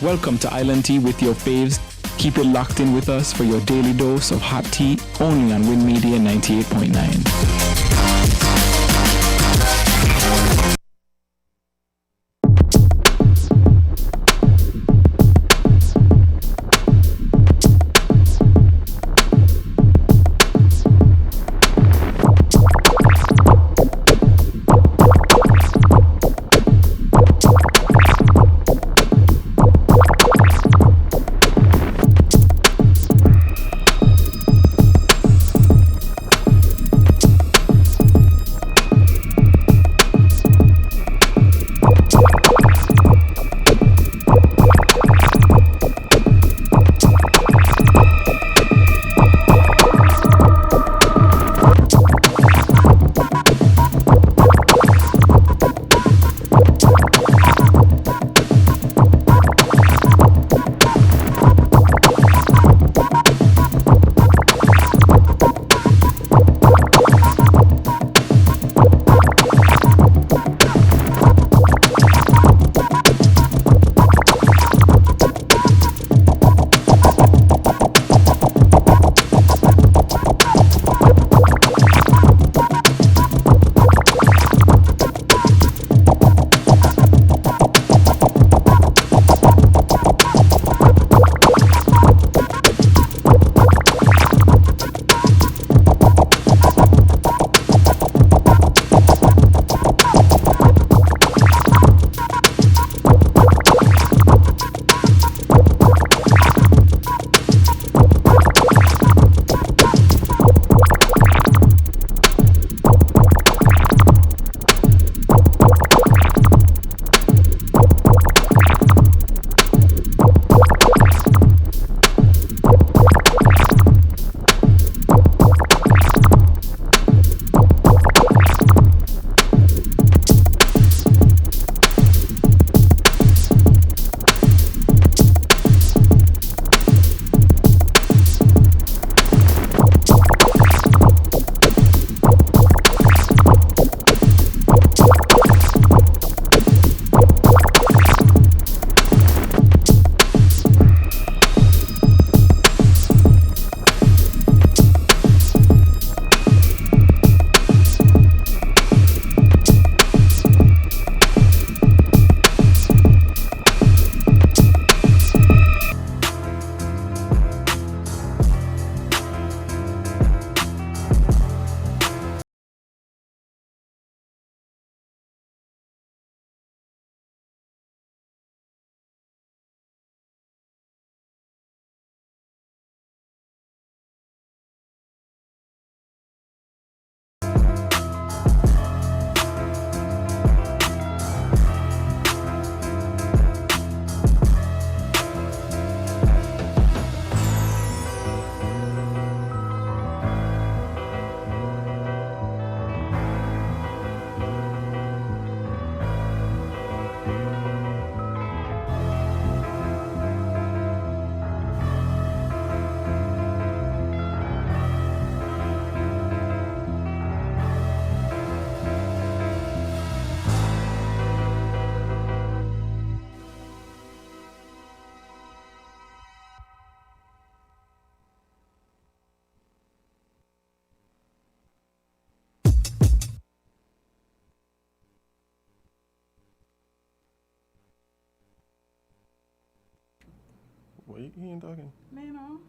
Welcome to Island Tea with your faves. Keep it locked in with us for your daily dose of hot tea only on WINNMedia 98.9. What you ain't talking? Man,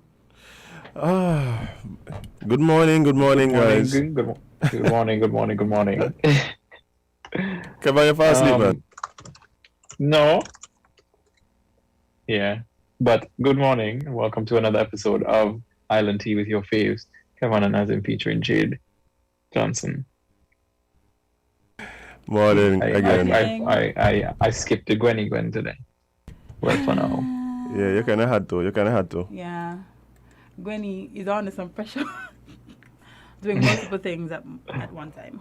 Ah, good morning, guys. Good morning, good morning, good morning. Kevon, you fast asleep, man? No. Yeah. But good morning. Welcome to another episode of Island Tea with your faves. Kevon and Azem featuring Jade Johnson. Morning again. I skipped the Gwen today. Well, for now. Yeah, you kind of had to. Yeah. Gwenny is under some pressure. Doing multiple things at one time.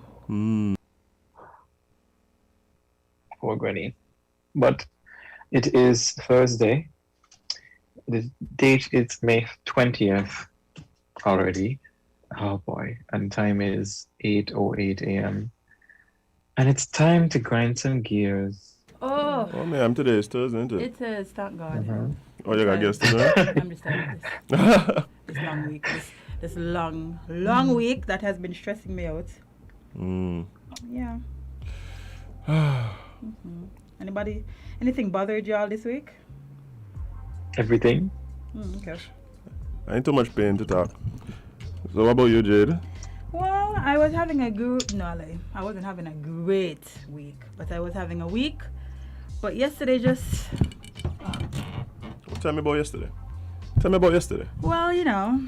Poor Gwenny. But it is Thursday. The date is May 20th already. Oh boy. And time is 8:08 a.m. And it's time to grind some gears. Oh. Oh, Oh man, today is Thursday, isn't it? it is. Thank God. Oh, you got guests today? I'm just tired of this long week. This long week that has been stressing me out. Yeah. Anything bothered y'all this week? Everything. Okay. I ain't too much pain to talk. So what about you, Jade? Well, I was having a I wasn't having a great week, but I was having a week. But yesterday just... Tell me about yesterday. Tell me about yesterday. Well, you know,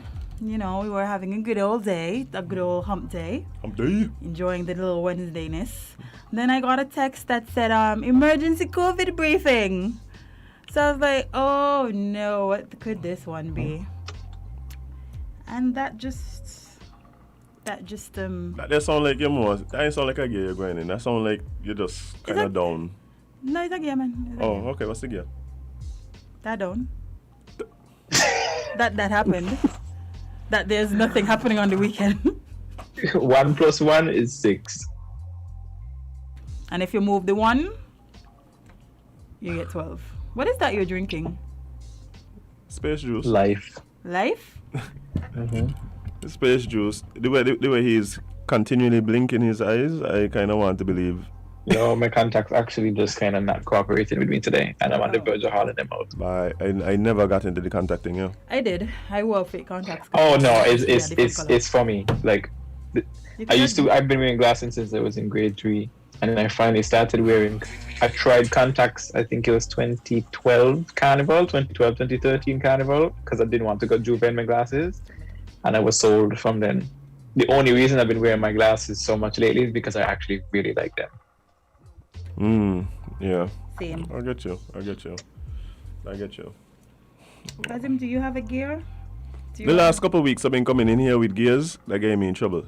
we were having a good old day, a good old hump day. Hump day? Enjoying the little Wednesdayness. Then I got a text that said, emergency COVID briefing. So I was like, oh no, what could this one be? And that just That just sound like you're more. That ain't sound like a gear you're going in. That sound like you're just kind of down. No, it's a gear, man. It's a Oh, gear. okay. What's the gear? That down. that happened. That there's nothing happening on the weekend. 1 + 1 is 6. And if you move the 1, you get 12. What is that you're drinking? Space juice. Life. Life? Space juice. The way he's continually blinking his eyes, I kind of want to believe. No, my contacts actually just kind of not cooperating with me today, and I'm on the verge of hauling them out. But I never got into the contacting you. I did. I wore fake contacts. Oh no, different colors. it's for me. Like, I've been wearing glasses since I was in grade 3, and then I finally started wearing. I tried contacts. I think it was 2012 Carnival, 2013 Carnival, because I didn't want to go juve in my glasses, and I was sold from then. The only reason I've been wearing my glasses so much lately is because I actually really like them. Yeah. Same. I get you. Azem, do you have a gear? The last couple of weeks I've been coming in here with gears that gave me in trouble.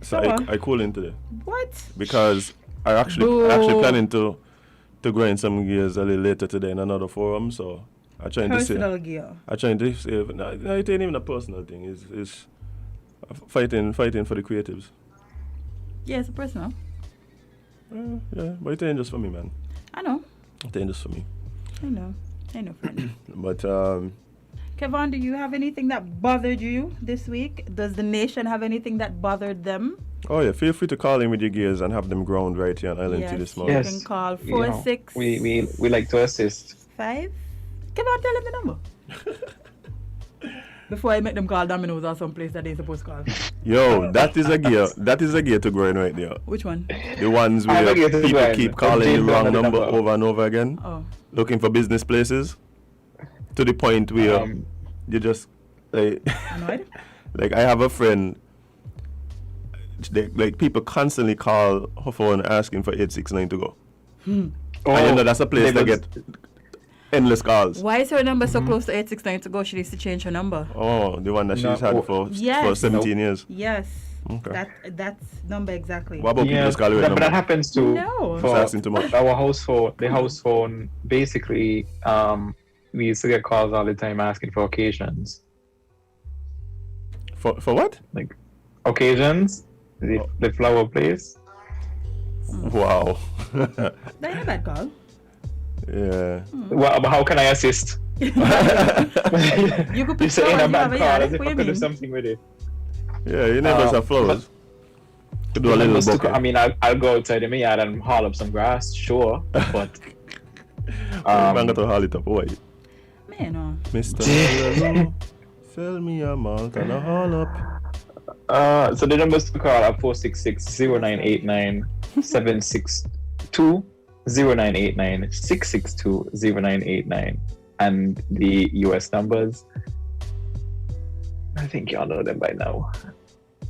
So I call in today. What? Because I actually planning to go in some gears a little later today in another forum. So I'm trying Personal to gear. I'm trying to save. No, it ain't even a personal thing. It's fighting for the creatives. Yeah, it's a personal. Yeah, but it ain't just for me, man. I know. It ain't just for me. I know, friend. But Kevon, do you have anything that bothered you this week? Does the nation have anything that bothered them? oh yeah, feel free to call in with your gears and have them ground right here on Island T this morning. You Yes. can call You know, 46 we like to assist. 5. Kevon, tell him the number. Before I make them call Domino's or someplace that they're supposed to call. Yo, that is a gear. That is a gear to go in right there. Which one? The ones I'm where a gear to people go in. keep calling Jade the wrong down the number number. over and over again, Oh. looking for business places, to the point where you just like, Annoyed? like I have a friend. Like people constantly call her phone asking for 869 to go. And you know that's a place that get endless calls. Why is her number so close to 869 to go? She needs to change her number. Oh, the one that she's No, had for Yes. 17 years. Yes. Okay. That's number exactly. What about people just call you a but that number? happens to No. Just asking too much. our house phone. The house phone, basically, we used to get calls all the time asking for occasions. For what? Like, occasions, the flower place. Wow. That ain't a bad call. Yeah. Well, but how can I assist? You could You pick say in flowers a you bad have a call yard. as That's if what I you could do mean. something with it. Yeah, your neighbors have flowers. Could do a little bouquet. I mean, I'll go outside in my yard and haul up some grass, sure, but Man got to haul it up. Why? Man, no. Mr. Hello, sell me a malt and a haul up. so the numbers to call are 466-0989-762-0989, 662-0989, and the US numbers. I think y'all know them by now.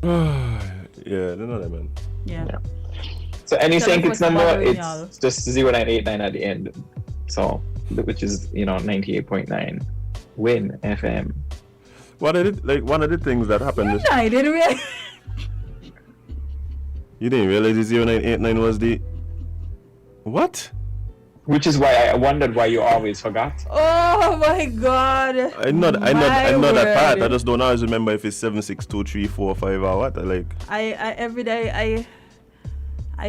Yeah, they know that, man. Yeah. So any Tell us St Kitts what's number, bothering it's y'all. just 0989 at the end. So, which is 98.9 WINN FM. What I did, like one of the things that happened is I didn't really. you didn't realize the 0989 was the what? Which is why I wondered why you always forgot. Oh my God. I know that My that part. I word. just don't always remember if it's 762 345 or what. I I every day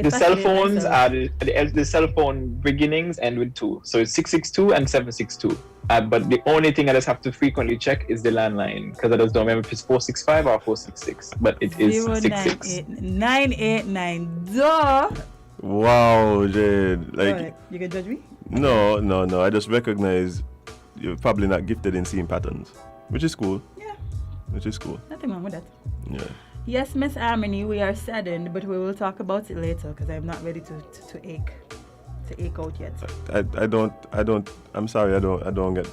The cell phones are the cell phone beginnings end with 2. So it's 662 and 762. But the only thing I just have to frequently check is the landline because I just don't remember if it's 465 or 466. But it is 66. 989. Duh. Wow, Jade. Like, you can judge me? No. I just recognize you're probably not gifted in seeing patterns, which is cool. Yeah. Which is cool. Nothing wrong with that. Yeah. Yes, Miss Harmony, we are saddened, but we will talk about it later because I'm not ready to ache out yet. I'm sorry, I don't get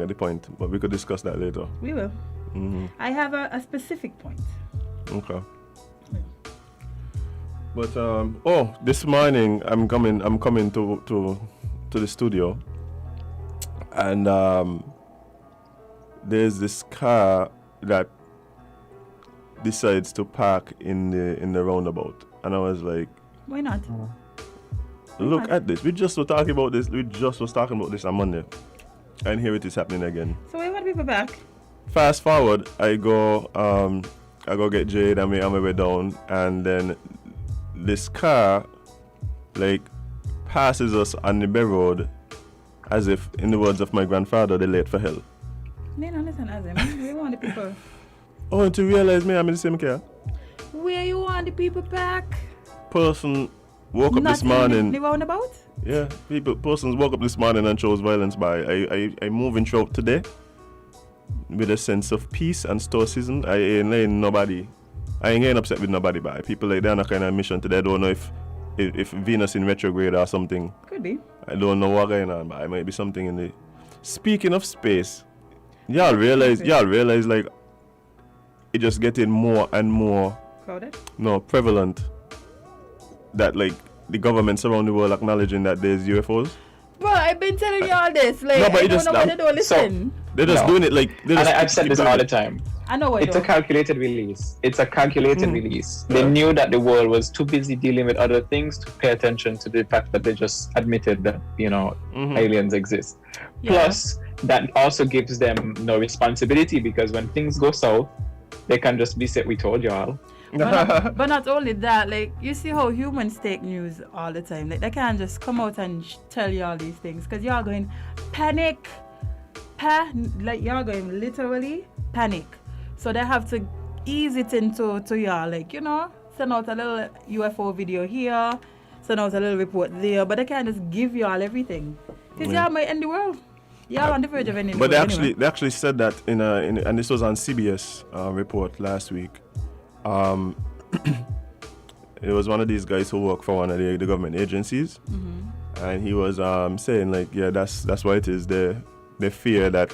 the point, but we could discuss that later. We will. Mm-hmm. I have a specific point. Okay. Yeah. But this morning I'm coming to the studio, and there's this car that decides to park in the roundabout, and I was like, why not? Look at this. We just were talking about this on Monday, and here it is happening again. So we want people back. Fast forward, I go get Jade and me on my way down, and then this car like passes us on the Bay Road as if, in the words of my grandfather, they're late for hell. No, listen, Azem. We want the people. Oh, to realize me, I'm in the same car. Where you want the people back? Person woke up Not this morning. The roundabout? Yeah, persons woke up this morning and chose violence by. I moving throughout today with a sense of peace and stoicism. I ain't letting nobody. I ain't getting upset with nobody by. People like they're on a kind of mission today. I don't know if Venus in retrograde or something. Could be. I don't know what's going on, but it might be something in the. Speaking of space, y'all realize like it just getting more and more crowded? No, prevalent that like the governments around the world acknowledging that there's UFOs. Bro, I've been telling you all this. Like, no, but I don't know why they don't listen. So, they're just doing it like. And I've said this all the time. I know what it's a calculated release. It's a calculated release. They knew that the world was too busy dealing with other things to pay attention to the fact that they just admitted that, aliens exist. Yeah. Plus, that also gives them no responsibility because when things go south, they can just be said, we told y'all. But not only that, like, you see how humans take news all the time. Like, they can't just come out and tell you all these things because y'all going panic. Like, y'all going literally panic. So they have to ease it into y'all, like, send out a little UFO video here, send out a little report there, but they can't just give y'all everything. Because y'all might end the world. Y'all on the verge of ending the world. But they actually said that in and this was on CBS report last week. It was one of these guys who work for one of the government agencies, and he was saying like, yeah, that's why it is. They fear that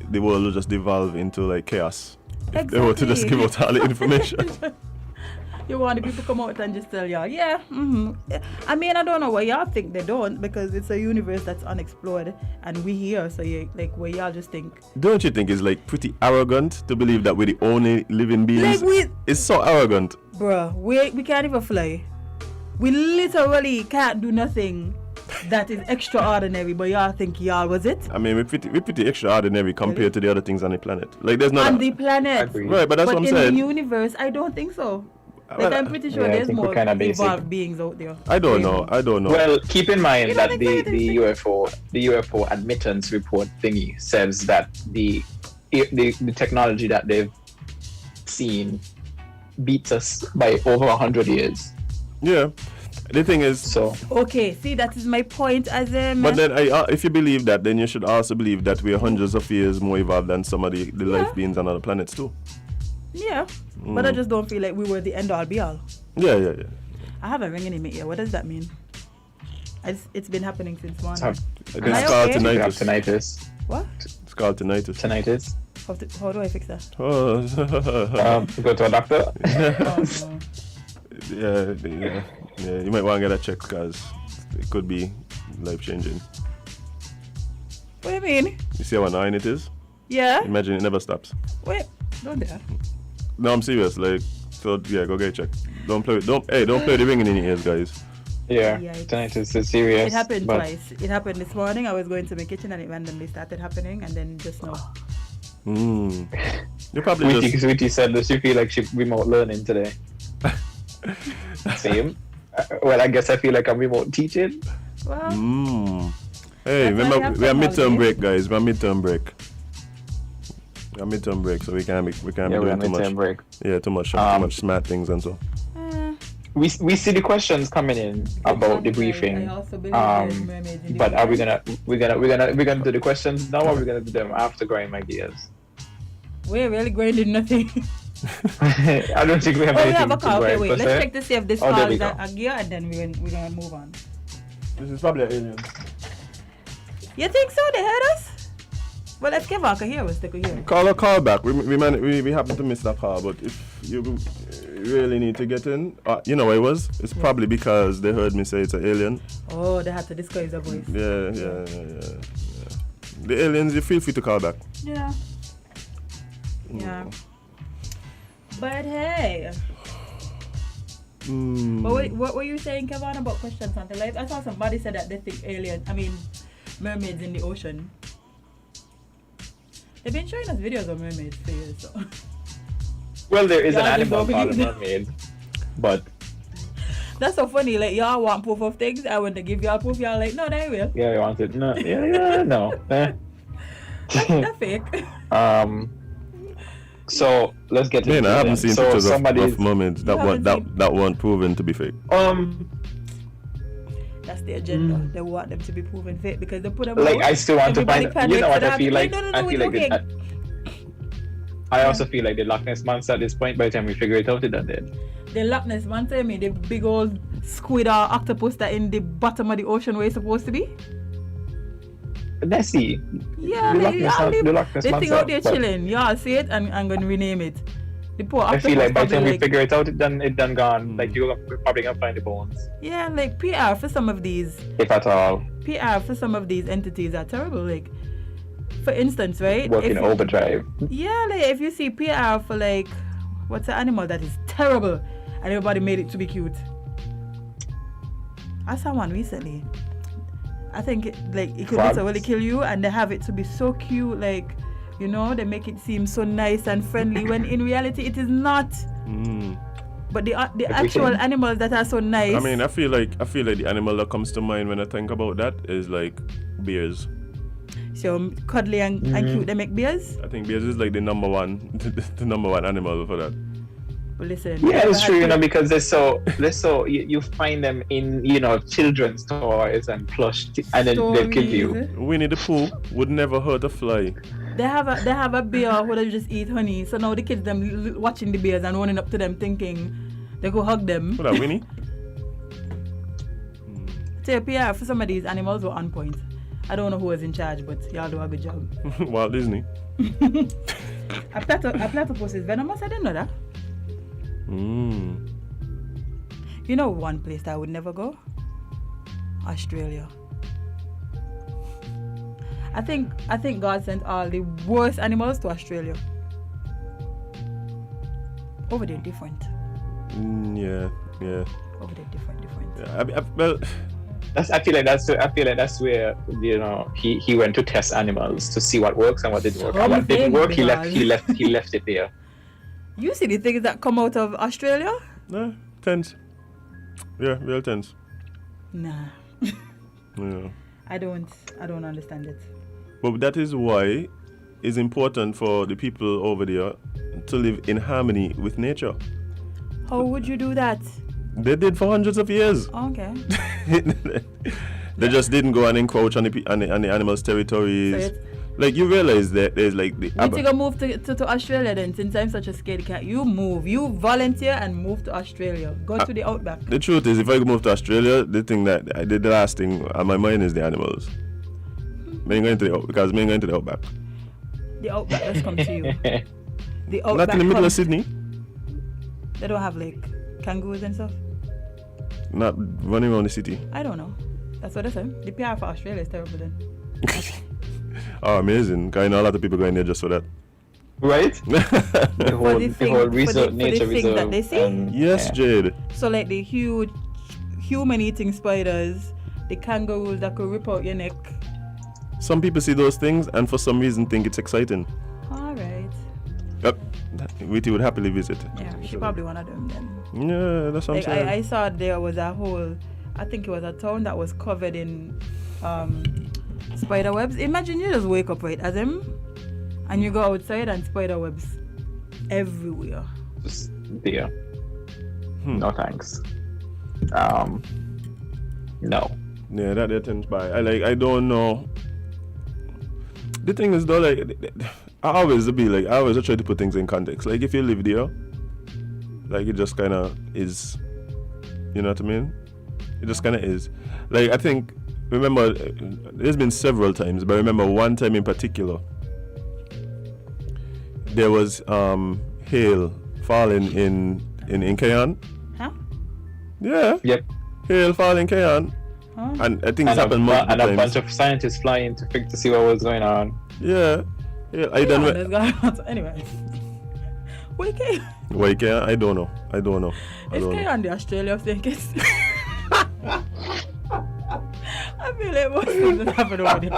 the world will just devolve into like chaos if they were to just give out all the information. You want the people to come out and just tell y'all, yeah. I mean, I don't know why y'all think they don't, because it's a universe that's unexplored and we here, so where y'all just think. Don't you think it's like pretty arrogant to believe that we're the only living beings? Like it's so arrogant. Bruh, we can't even fly. We literally can't do nothing that is extraordinary, but y'all think y'all was it? I mean, we're pretty extraordinary compared to the other things on the planet. Like, there's not on the planet, right? But that's what I'm saying. But in the universe, I don't think so. Like, I'm pretty sure there's more evolved beings out there. I don't know. Well, keep in mind that the UFO admittance report thingy says that the technology that they've seen beats us by over 100 years. Yeah. The thing is, so okay, see, that is my point, Azem. But then, if you believe that, then you should also believe that we are hundreds of years more evolved than some of the life beings on other planets too. Yeah, but I just don't feel like we were the end all be all. Yeah. I have a ringing in my ear. What does that mean? It's been happening since morning. It's called tinnitus. What? It's called tinnitus. Tinnitus. How do I fix that? Go to a doctor. Yeah. You might want to get that checked because it could be life changing. What do you mean? You see how annoying it is? Yeah. Imagine it never stops. Wait, don't do that. No, I'm serious. Like, so yeah, go get checked. Don't play the ringing in your ears, guys. Yeah, tinnitus is serious. It happened twice. It happened this morning. I was going to my kitchen and it randomly started happening, and then just now. You probably Sweetie said that she feel like she remote learning today. Same. Well, I guess I feel like I'm remote teaching. Well, Hey, That's why remember we are we have midterm some break, guys. We are midterm break. We are midterm break, so we can't be Yeah, we're doing on too much. midterm break. Yeah, too much smart things and so. We see the questions coming in about the briefing. I also believe there's mermaids in the But are we ocean. gonna do the questions now, or are we gonna do them after grind my gears? We're really grinding nothing. I don't think we have Oh, we anything have a to call. Okay, grind. wait. per Let's se. check to see if this Oh, there calls we go. a gear, and then we're gonna move on. This is probably an alien. You think so? They heard us? Well, if Kevon can hear us, they could hear. Call back. We happen to miss that call, but if you really need to get in, you know what it was? It's probably because they heard me say it's an alien. Oh, they had to disguise their voice. Yeah. The aliens, you feel free to call back. Yeah. Yeah. But hey. But what were you saying, Kevon, about questions on the live? I saw somebody said that they think mermaids in the ocean. They've been showing us videos of mermaids for years, so. Well, there is an Yeah, animal they called a don't mermaid, but That's so funny, like y'all want proof of things, I want to give y'all proof, y'all like, no, they will. yeah, you want it? No, no. That's fake. So let's get Man, into I it haven't then. seen So pictures somebody's of mermaids You haven't that weren't proven to be fake. That's the agenda. They want them to be proven fake because they put them like out. I still want Everybody to find. You know what I feel like? No, I we feel don't like think. I also feel like the Loch Ness monster at this point. By the time we figure it out, it's done dead. The Loch Ness monster, the big old squid or octopus that in the bottom of the ocean where it's supposed to be. Nessie. Yeah, The like, Loch Ness y'all leave the Loch Ness the thing monster, out there but chilling. Y'all see it and I'm going to rename it. The poor I octopus feel like by the time probably we figure it out, it done gone. Like we're probably gonna find the bones, yeah, like PR for some of these. if at all. PR for some of these entities are terrible. Like, for instance, right? Working overdrive. Yeah, like if you see PR for like, what's an animal that is terrible and everybody made it to be cute? I saw one recently. I think it could Frogs? literally kill you and they have it to be so cute, like, you know, they make it seem so nice and friendly when in reality it is not. But the actual animals that are so nice. I mean, I feel like the animal that comes to mind when I think about that is like bears. So cuddly and cute, they make bears. I think bears is like the number one animal for that. Well, listen. Yeah, it's true, because they're so you find them in children's toys and plush, and then they'll kill you. Winnie the Pooh would never hurt a fly. They have a bear who they just eat honey. So now the kids them watching the bears and running up to them thinking they go hug them. What that, Winnie? So yeah, for some of these animals were on point. I don't know who was in charge, but y'all do a good job. Walt Disney. A platypus is venomous. I didn't know that. You know one place that I would never go? Australia. I think God sent all the worst animals to Australia. Over there different. Yeah. Over there different. Yeah, well, I feel like that's where he went to test animals to see what works and what didn't work. And what didn't work, he left it there. You see the things that come out of Australia? Tense. Yeah, real tense. Nah. Yeah. I don't understand it. But that is why it's important for the people over there to live in harmony with nature. How would you do that? They did for hundreds of years. Okay. They just didn't go and encroach on the animals' territories. So like, you realize that there's like the... you think I move to Australia then, since I'm such a scaredy cat? You move. You volunteer and move to Australia. Go to the outback. The truth is, if I move to Australia, the thing that I did, the last thing on my mind is the animals. Me going to the outback. The outback just come to you. The outback Not in the middle of Sydney. They don't have like kangaroos and stuff. Not running around the city. I don't know. That's what they say. The PR for Australia is terrible then. Oh, amazing. Because I know a lot of people going there just for that. Right? The whole for nature the thing reserve. that they see. Yes, Jade. So like the huge human-eating spiders, the kangaroos that could rip out your neck. Some people see those things and for some reason think it's exciting. All right. Witty would happily visit. Yeah, she probably one of them then. Yeah, that's what I'm Like saying. I saw there was a whole, I think it was a town that was covered in spider webs. Imagine you just wake up, right, Azem, and you go outside and spider webs everywhere. Just there. No thanks. No. Yeah, that thing's by. I don't know. The thing is though, like I always try to put things in context. Like if you live there, like it just kinda is, you know what I mean? It just kinda is. Like I think, remember, there's been several times, but I remember one time in particular, there was hail falling in Kevon. Huh? Yeah. Yep. Hail falling in Kevon. Huh? And I think it's happened multiple and a times. bunch of scientists flying to see what was going on. Yeah. I don't know. Anyway. Wait, K. Why can't I don't know. I don't know. Is K on the Australia of St Kitts? I feel like most things that happen over there.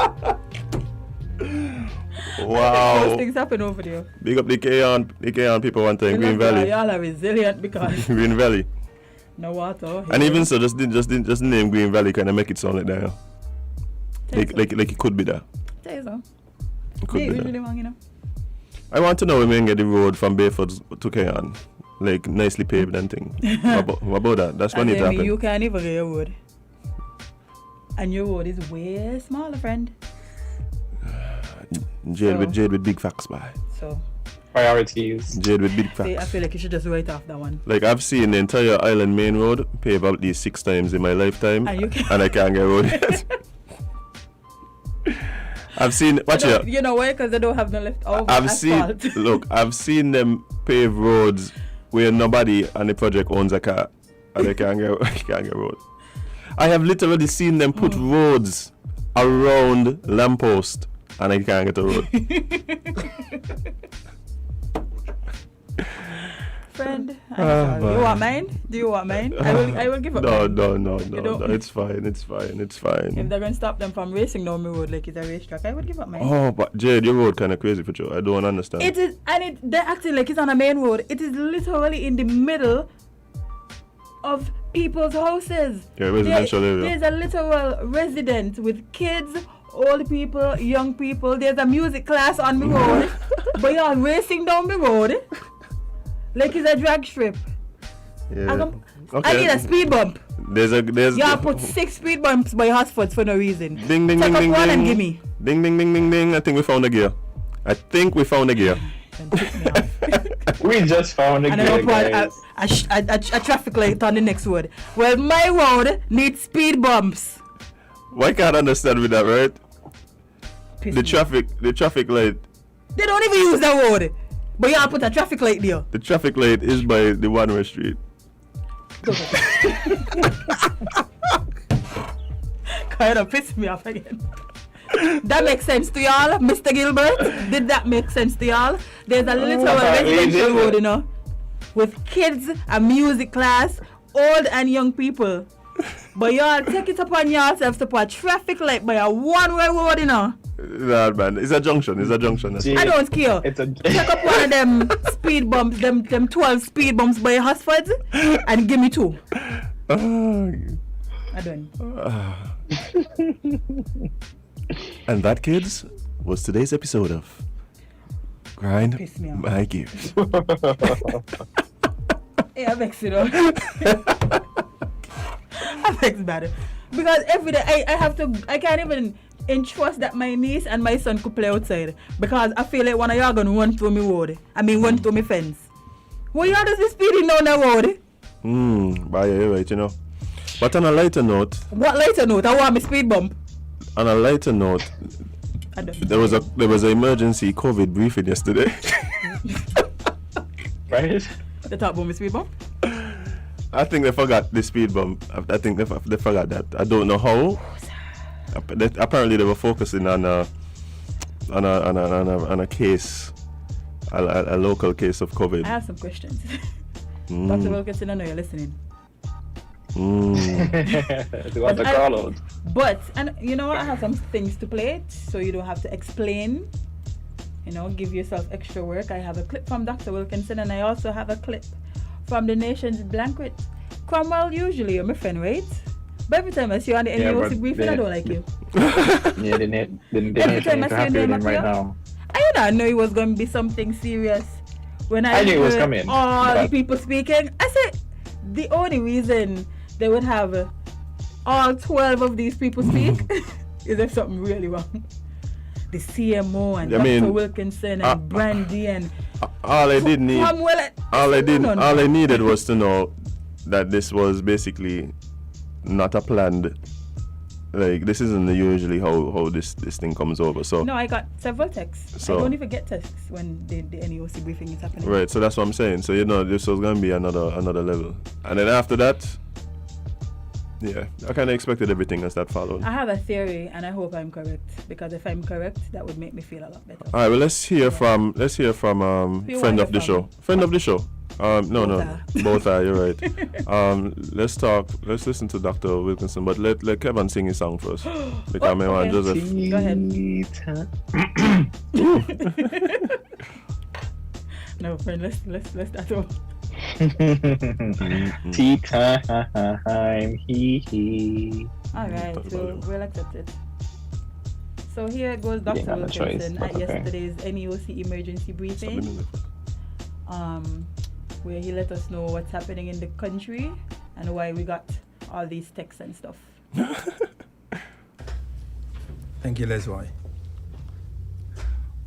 Wow. Most things happen over there. Big up the Kevon people one time, Green Valley. Y'all are resilient because Green Valley. no water. And even so, just the name Green Valley kind of make it sound like that. Like it could be that. Tell you so. It could Yeah, be usually that. wrong, you know. I want to know when we can get the road from Bayford to Kevon, like nicely paved and thing. what about that? That's when it And then happened. you can't even get your wood. And your wood is way smaller, friend. Jade So- with big facts, boy. So, Jade Priorities. with big see, I facts. feel like you should just write off that one. Like I've seen the entire Island Main Road paved at least 6 times in my lifetime, And you can- and I can't get road yet. I've seen. Watch You know, it. you know why? Because they don't have no left over I've asphalt. seen. Look, I've seen them pave roads where nobody on the project owns a car, and they can't get road. I have literally seen them put roads around lamppost, and I can't get a road. Friend, I'm sorry. man. You want mine? Do you want mine? I will give up No, mine. no. don't- It's fine. If they're going to stop them from racing down the road like it's a racetrack, I would give up mine. Oh, but Jade, your road kind of crazy for you. I don't understand. It is, and they're acting like it's on a main road. It is literally in the middle of people's houses. Yeah, residential area. There's a literal resident with kids, old people, young people. There's a music class on the road, but you're racing down the road like it's a drag strip. Yeah. I need a speed bump. There's Y'all put 6 speed bumps by Hotspurs for no reason. Ding ding Take ding up ding one ding. and gimme. Ding ding ding ding ding. I think we found a gear. And pick me off. We just found a And I gear, put guys. a traffic light on the next road. Well, my road needs speed bumps. Why can't I understand with that, right? Piss The me. traffic light. They don't even use the road. But y'all put a traffic light there. The traffic light is by the one-way street. Kind of piss me off again. That makes sense to y'all, Mr. Gilbert? Did that make sense to y'all? There's a little apparently it residential did. road, you know, with kids, a music class, old and young people. But y'all take it upon yourselves to put a traffic light by a one-way road, you know. Nah, man. It's a junction. Gee, I don't care. It's a Take up one of them speed bumps, them 12 speed bumps by Hotspurs, and give me 2. I don't. And that, kids, was today's episode of Grind Piss me off. My Gears. Yeah, I vex it up. I vex about it. Because every day I can't even entrust that my niece and my son could play outside. Because I feel like one of y'all gonna run through me road. Run through me fence. Well, y'all just be speeding down the road. But yeah, you're right, you know. But on a lighter note, What lighter note? I want me speed bump. I don't. There was an emergency COVID briefing yesterday. right? They talk about me speed bump. I think they forgot the speed bump. I think they forgot that. I don't know how. Apparently they were focusing on a case, a local case of COVID. I have some questions. Dr. Wilkinson, I know you're listening. Do you want the call out? But, and you know what, I have some things to play so you don't have to explain, give yourself extra work. I have a clip from Dr. Wilkinson, and I also have a clip from the nation's blanket. Cromwell, usually you're my friend, right? But every time I see you on the NEOC briefing, I don't like you. Yeah, the nation is happy with him right now. I did not know it was going to be something serious. When I knew it was heard coming. all the people speaking, I said the only reason they would have all 12 of these people speak is if something really wrong. The CMO and Dr. Wilkinson and Brandy and all I did need, all I needed was to know that this was basically not a planned. Like, this isn't usually how this thing comes over. So no, I got several texts. So I don't even get texts when the NEOC briefing is happening. Right, so that's what I'm saying. So this was gonna be another level, and then after that, yeah, I kind of expected everything as that followed. I have a theory, and I hope I'm correct, because if I'm correct, that would make me feel a lot better. All right, well, let's hear from friend of the show. Friend of the show. Both are. You're right. Let's listen to Dr. Wilkinson, but let Kevon sing his song first, because I want Joseph. Go ahead. No, friend, let's start over. Tea time, hee. All right, so we'll accept it. So here goes Dr. Wilkinson at yesterday's NEOC emergency briefing, where he let us know what's happening in the country and why we got all these texts and stuff. Thank you, Leslie.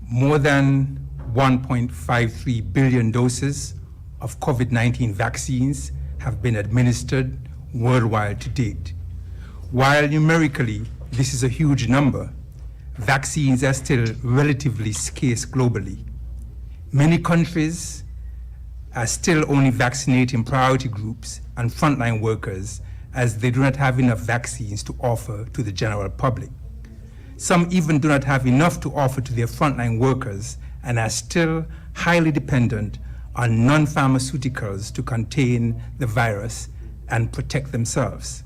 More than 1.53 billion doses of COVID-19 vaccines have been administered worldwide to date. While numerically this is a huge number, vaccines are still relatively scarce globally. Many countries are still only vaccinating priority groups and frontline workers, as they do not have enough vaccines to offer to the general public. Some even do not have enough to offer to their frontline workers and are still highly dependent on non-pharmaceuticals to contain the virus and protect themselves.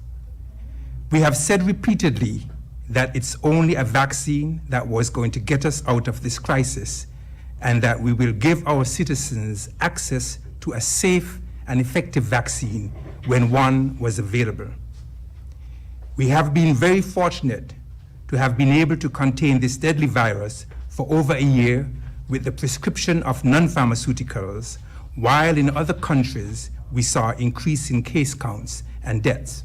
We have said repeatedly that it's only a vaccine that was going to get us out of this crisis, and that we will give our citizens access to a safe and effective vaccine when one was available. We have been very fortunate to have been able to contain this deadly virus for over a year with the prescription of non-pharmaceuticals, while in other countries we saw increasing case counts and deaths.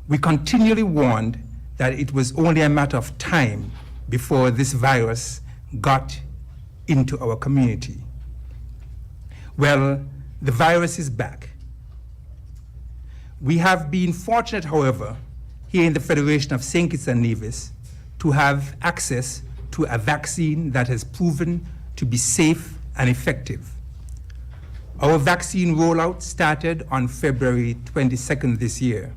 We continually warned that it was only a matter of time before this virus got into our community. Well, the virus is back. We have been fortunate, however, here in the Federation of St Kitts and Nevis to have access to a vaccine that has proven to be safe and effective. Our vaccine rollout started on February 22nd this year.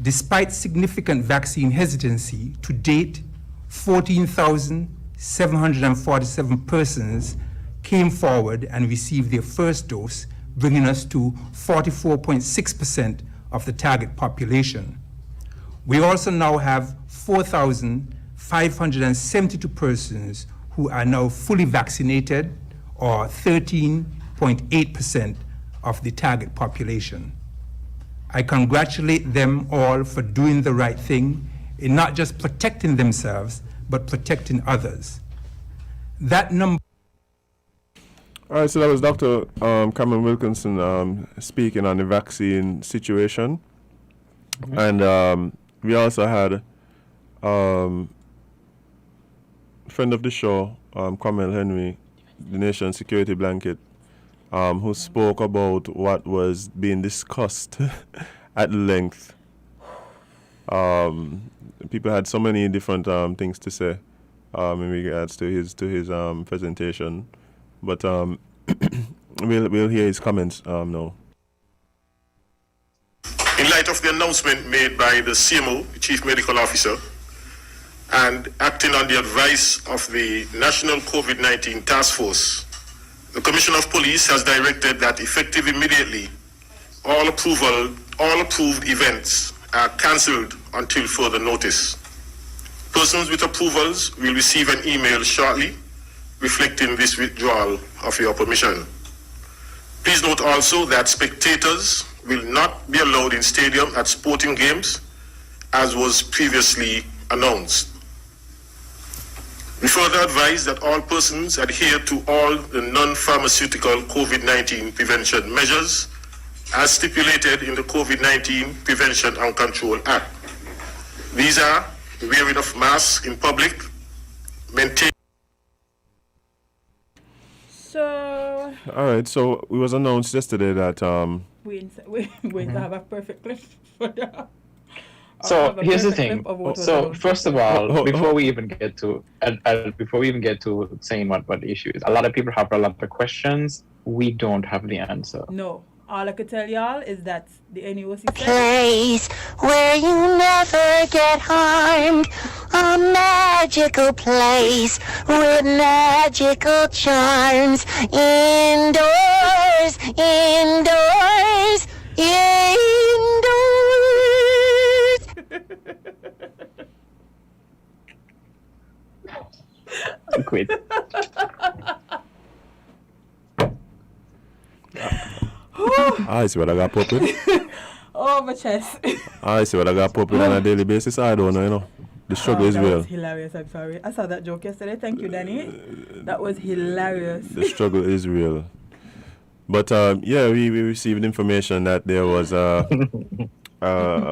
Despite significant vaccine hesitancy, to date, 14,747 persons came forward and received their first dose, bringing us to 44.6% of the target population. We also now have 4,572 persons who are now fully vaccinated, or 13.8% of the target population. I congratulate them all for doing the right thing in not just protecting themselves, but protecting others. That number. All right, so that was Dr. Cameron Wilkinson speaking on the vaccine situation. Mm-hmm. And we also had friend of the show, Cromwell Henry, the nation's security blanket, who spoke about what was being discussed at length. People had so many different things to say in regards to his presentation, but we'll hear his comments now. In light of the announcement made by the CMO, the Chief Medical Officer, and acting on the advice of the National COVID-19 Task Force, the Commissioner of Police has directed that effective immediately, all approved events are cancelled until further notice. Persons with approvals will receive an email shortly reflecting this withdrawal of your permission. Please note also that spectators will not be allowed in stadium at sporting games, as was previously announced. We further advise that all persons adhere to all the non-pharmaceutical COVID-19 prevention measures as stipulated in the COVID-19 Prevention and Control Act. These are the wearing of masks in public, maintain. So All right, so it was announced yesterday that we have a perfect clip for that. So here's the thing. So first of all, before we even get to saying what the issue is, a lot of people have a lot of questions. We don't have the answer. No, all I could tell y'all is that the NUOC said Place where you never get harmed, a magical place with magical charms. Indoors, indoors, indoors. Quit. I see what I got put with. oh my chest. I see what I got put with on a daily basis. I don't know, The struggle is that real. was hilarious. I'm sorry. I saw that joke yesterday. Thank you, Danny. That was hilarious. The struggle is real. But we received information that there was a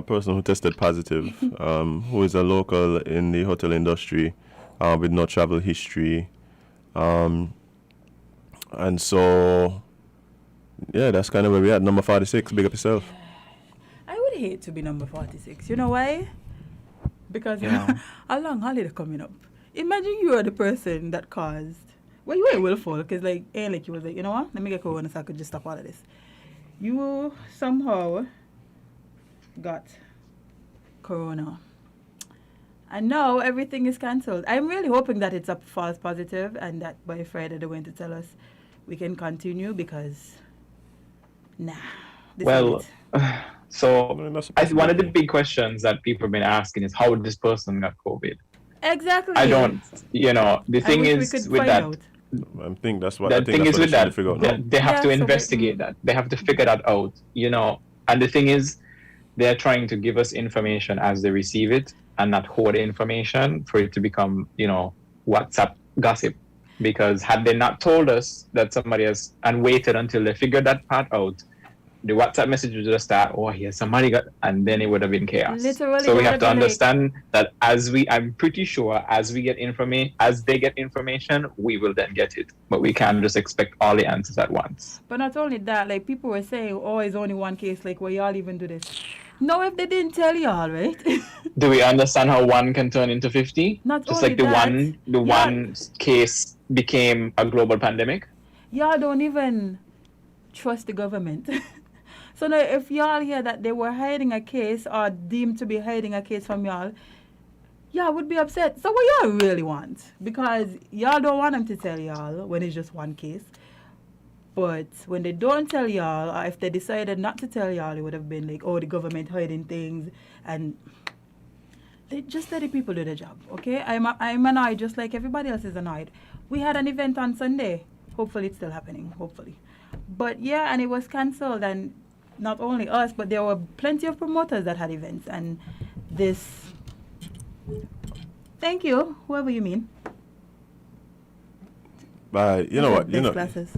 person who tested positive, who is a local in the hotel industry with no travel history. And so, that's kind of where we're at. Number 46, big up yourself. I would hate to be number 46. You know why? Because a long holiday coming up. Imagine you are the person that caused. Well, you were willful because, you was like, you know what? Let me get corona so I could just stop all of this. You somehow got corona. And now everything is cancelled. I'm really hoping that it's a false positive and that by Friday they're going to tell us we can continue because, Well, so one of the big questions that people have been asking is how this person got COVID. Exactly. I don't, the thing is with that. I think that's what the thing is with that. They have to so investigate that. They have to figure that out, And the thing is, they're trying to give us information as they receive it and not hoard information for it to become, WhatsApp gossip. Because had they not told us that somebody has and waited until they figured that part out, the WhatsApp message would just start, somebody got, and then it would have been chaos. Literally, so we have to understand that I'm pretty sure as they get information, we will then get it. But we can't just expect all the answers at once. But not only that, people were saying, it's only one case, where y'all even do this. No, if they didn't tell y'all, right? Do we understand how one can turn into 50? Not just only the one case became a global pandemic? Y'all don't even trust the government. So now if y'all hear that they were hiding a case or deemed to be hiding a case from y'all would be upset. So what y'all really want? Because y'all don't want them to tell y'all when it's just one case. But when they don't tell y'all, or if they decided not to tell y'all, it would have been the government hiding things. And they just let the people do the job, okay? I'm annoyed just like everybody else is annoyed. We had an event on Sunday. Hopefully it's still happening, hopefully. But and it was cancelled, and not only us, but there were plenty of promoters that had events, and this. Thank you, whoever you mean. But you know what, glasses.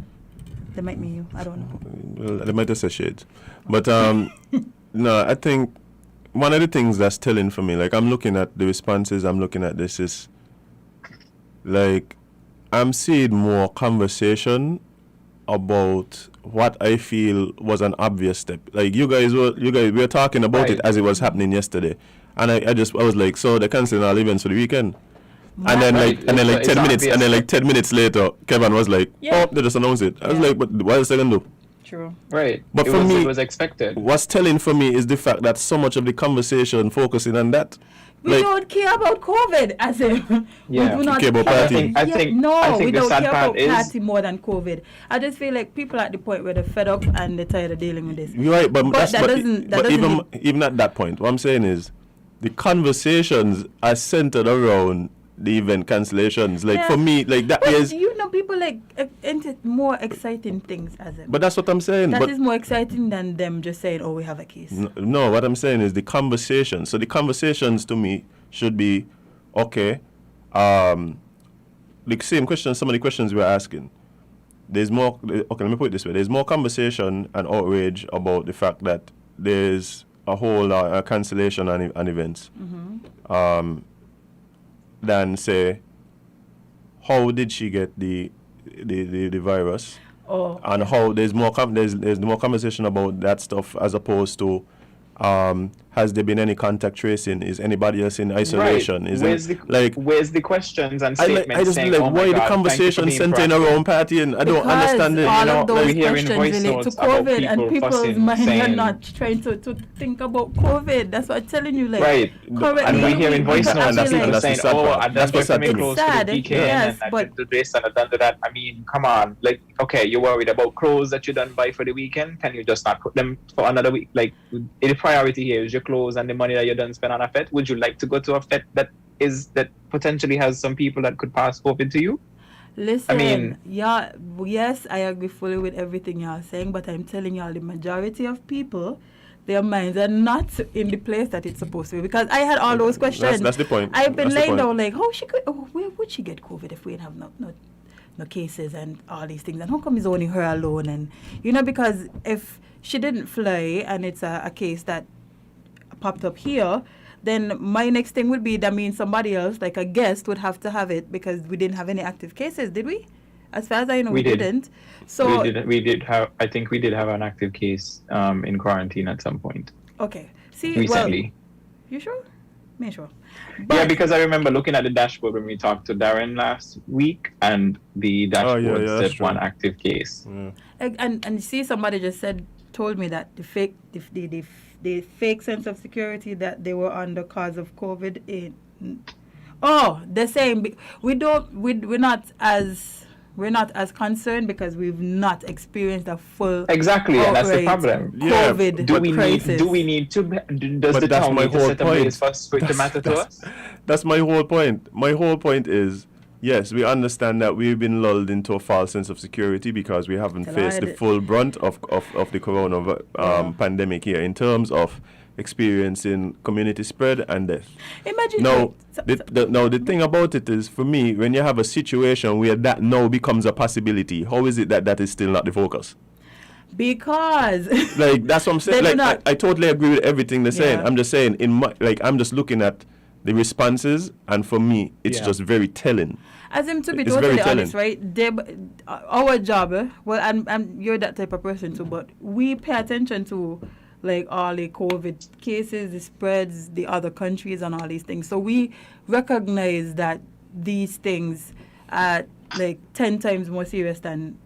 They might mean you. I don't know. Well, they might just say shades. But no, I think one of the things that's telling for me, I'm looking at the responses, I'm looking at this is I'm seeing more conversation about what I feel was an obvious step. You guys were talking about it as it was happening yesterday, and I was like, so they're canceling all events for the weekend. And then 10 minutes, and then 10 minutes later, Kevon was like, they just announced it. I was like, but what else they gonna do? True. Right. But for me, it was expected. What's telling for me is the fact that so much of the conversation focusing on that. We don't care about COVID, as if we do not care about party. I think we don't care about is party more than COVID. I just feel like people are at the point where they're fed up and they're tired of dealing with this. You're right, but even at that point, what I'm saying is the conversations are centered around the event cancellations. Like Yeah. for me, like that But is. you know, people like into more exciting things as them. But that's what I'm saying. That but is more exciting than them just saying, "Oh, we have a case." no, what I'm saying is the conversation. So the conversations to me should be, okay, the same questions, some of the questions we're asking. There's more, okay, let me put it this way. There's more conversation and outrage about the fact that there's a whole cancellation on events than say, how did she get the virus? Oh, And how there's more there's more conversation about that stuff as opposed to has there been any contact tracing? Is anybody else in isolation? Right. Is Where's the questions and I statements just saying, like oh my why the God, conversation centering around partying? I don't because understand it. all You know, of those like, hearing questions voice relate to notes about COVID, and people people's fussing, mind are saying- not trying to think about COVID. That's what I'm telling you. Like, Right. currently, And we're hearing voice people notes are of people like, that's the saying, sad oh, part. I done That's what's very sad. close Sad, to the DK yes, and I but- did this and I done that. I mean, come on. Like, okay, you're worried about clothes that you done buy for the weekend. Can you just not put them for another week? Like, the priority here is your clothes and the money that you done spend on a fete. Would you like to go to a fete that potentially has some people that could pass COVID to you? Listen, yes, I agree fully with everything y'all saying, but I'm telling y'all, the majority of people, their minds are not in the place that it's supposed to be. Because I had all those questions. That's the point. I've been That's the laying point. down like, where would she get COVID if we didn't have no cases and all these things? And how come it's only her alone? And, because if she didn't fly and it's a case that popped up here, then my next thing would be that means somebody else, like a guest, would have to have it because we didn't have any active cases, did we? As far as I know, we didn't. So we did have. I think we did have an active case in quarantine at some point okay, see, recently. well, you sure? Me sure. Yeah, because I remember looking at the dashboard when we talked to Darren last week, and the dashboard that's said true. one active case. And see, somebody just told me that the fake sense of security that they were under cause of COVID. They're saying we're not as concerned because we've not experienced a full Exactly, and that's the problem. COVID crisis. Do we need to? Does But the that's town my need to whole set a point. base for it to matter to us? That's my whole point. My whole point is, yes, we understand that we've been lulled into a false sense of security because we haven't faced the full brunt of the corona pandemic here in terms of experiencing community spread and death. Imagine Now, the thing about it is, for me, when you have a situation where that now becomes a possibility, how is it that is still not the focus? because Like, that's what I'm saying. They do Like, not- I totally agree with everything they're saying. Yeah. I'm just saying, I'm just looking at the responses, and for me, it's just very telling. Azem, to be It's very totally honest, telling. right? Our job, and you're that type of person too, but we pay attention to like all the COVID cases, the spreads, the other countries, and all these things. So we recognize that these things are like 10 times more serious than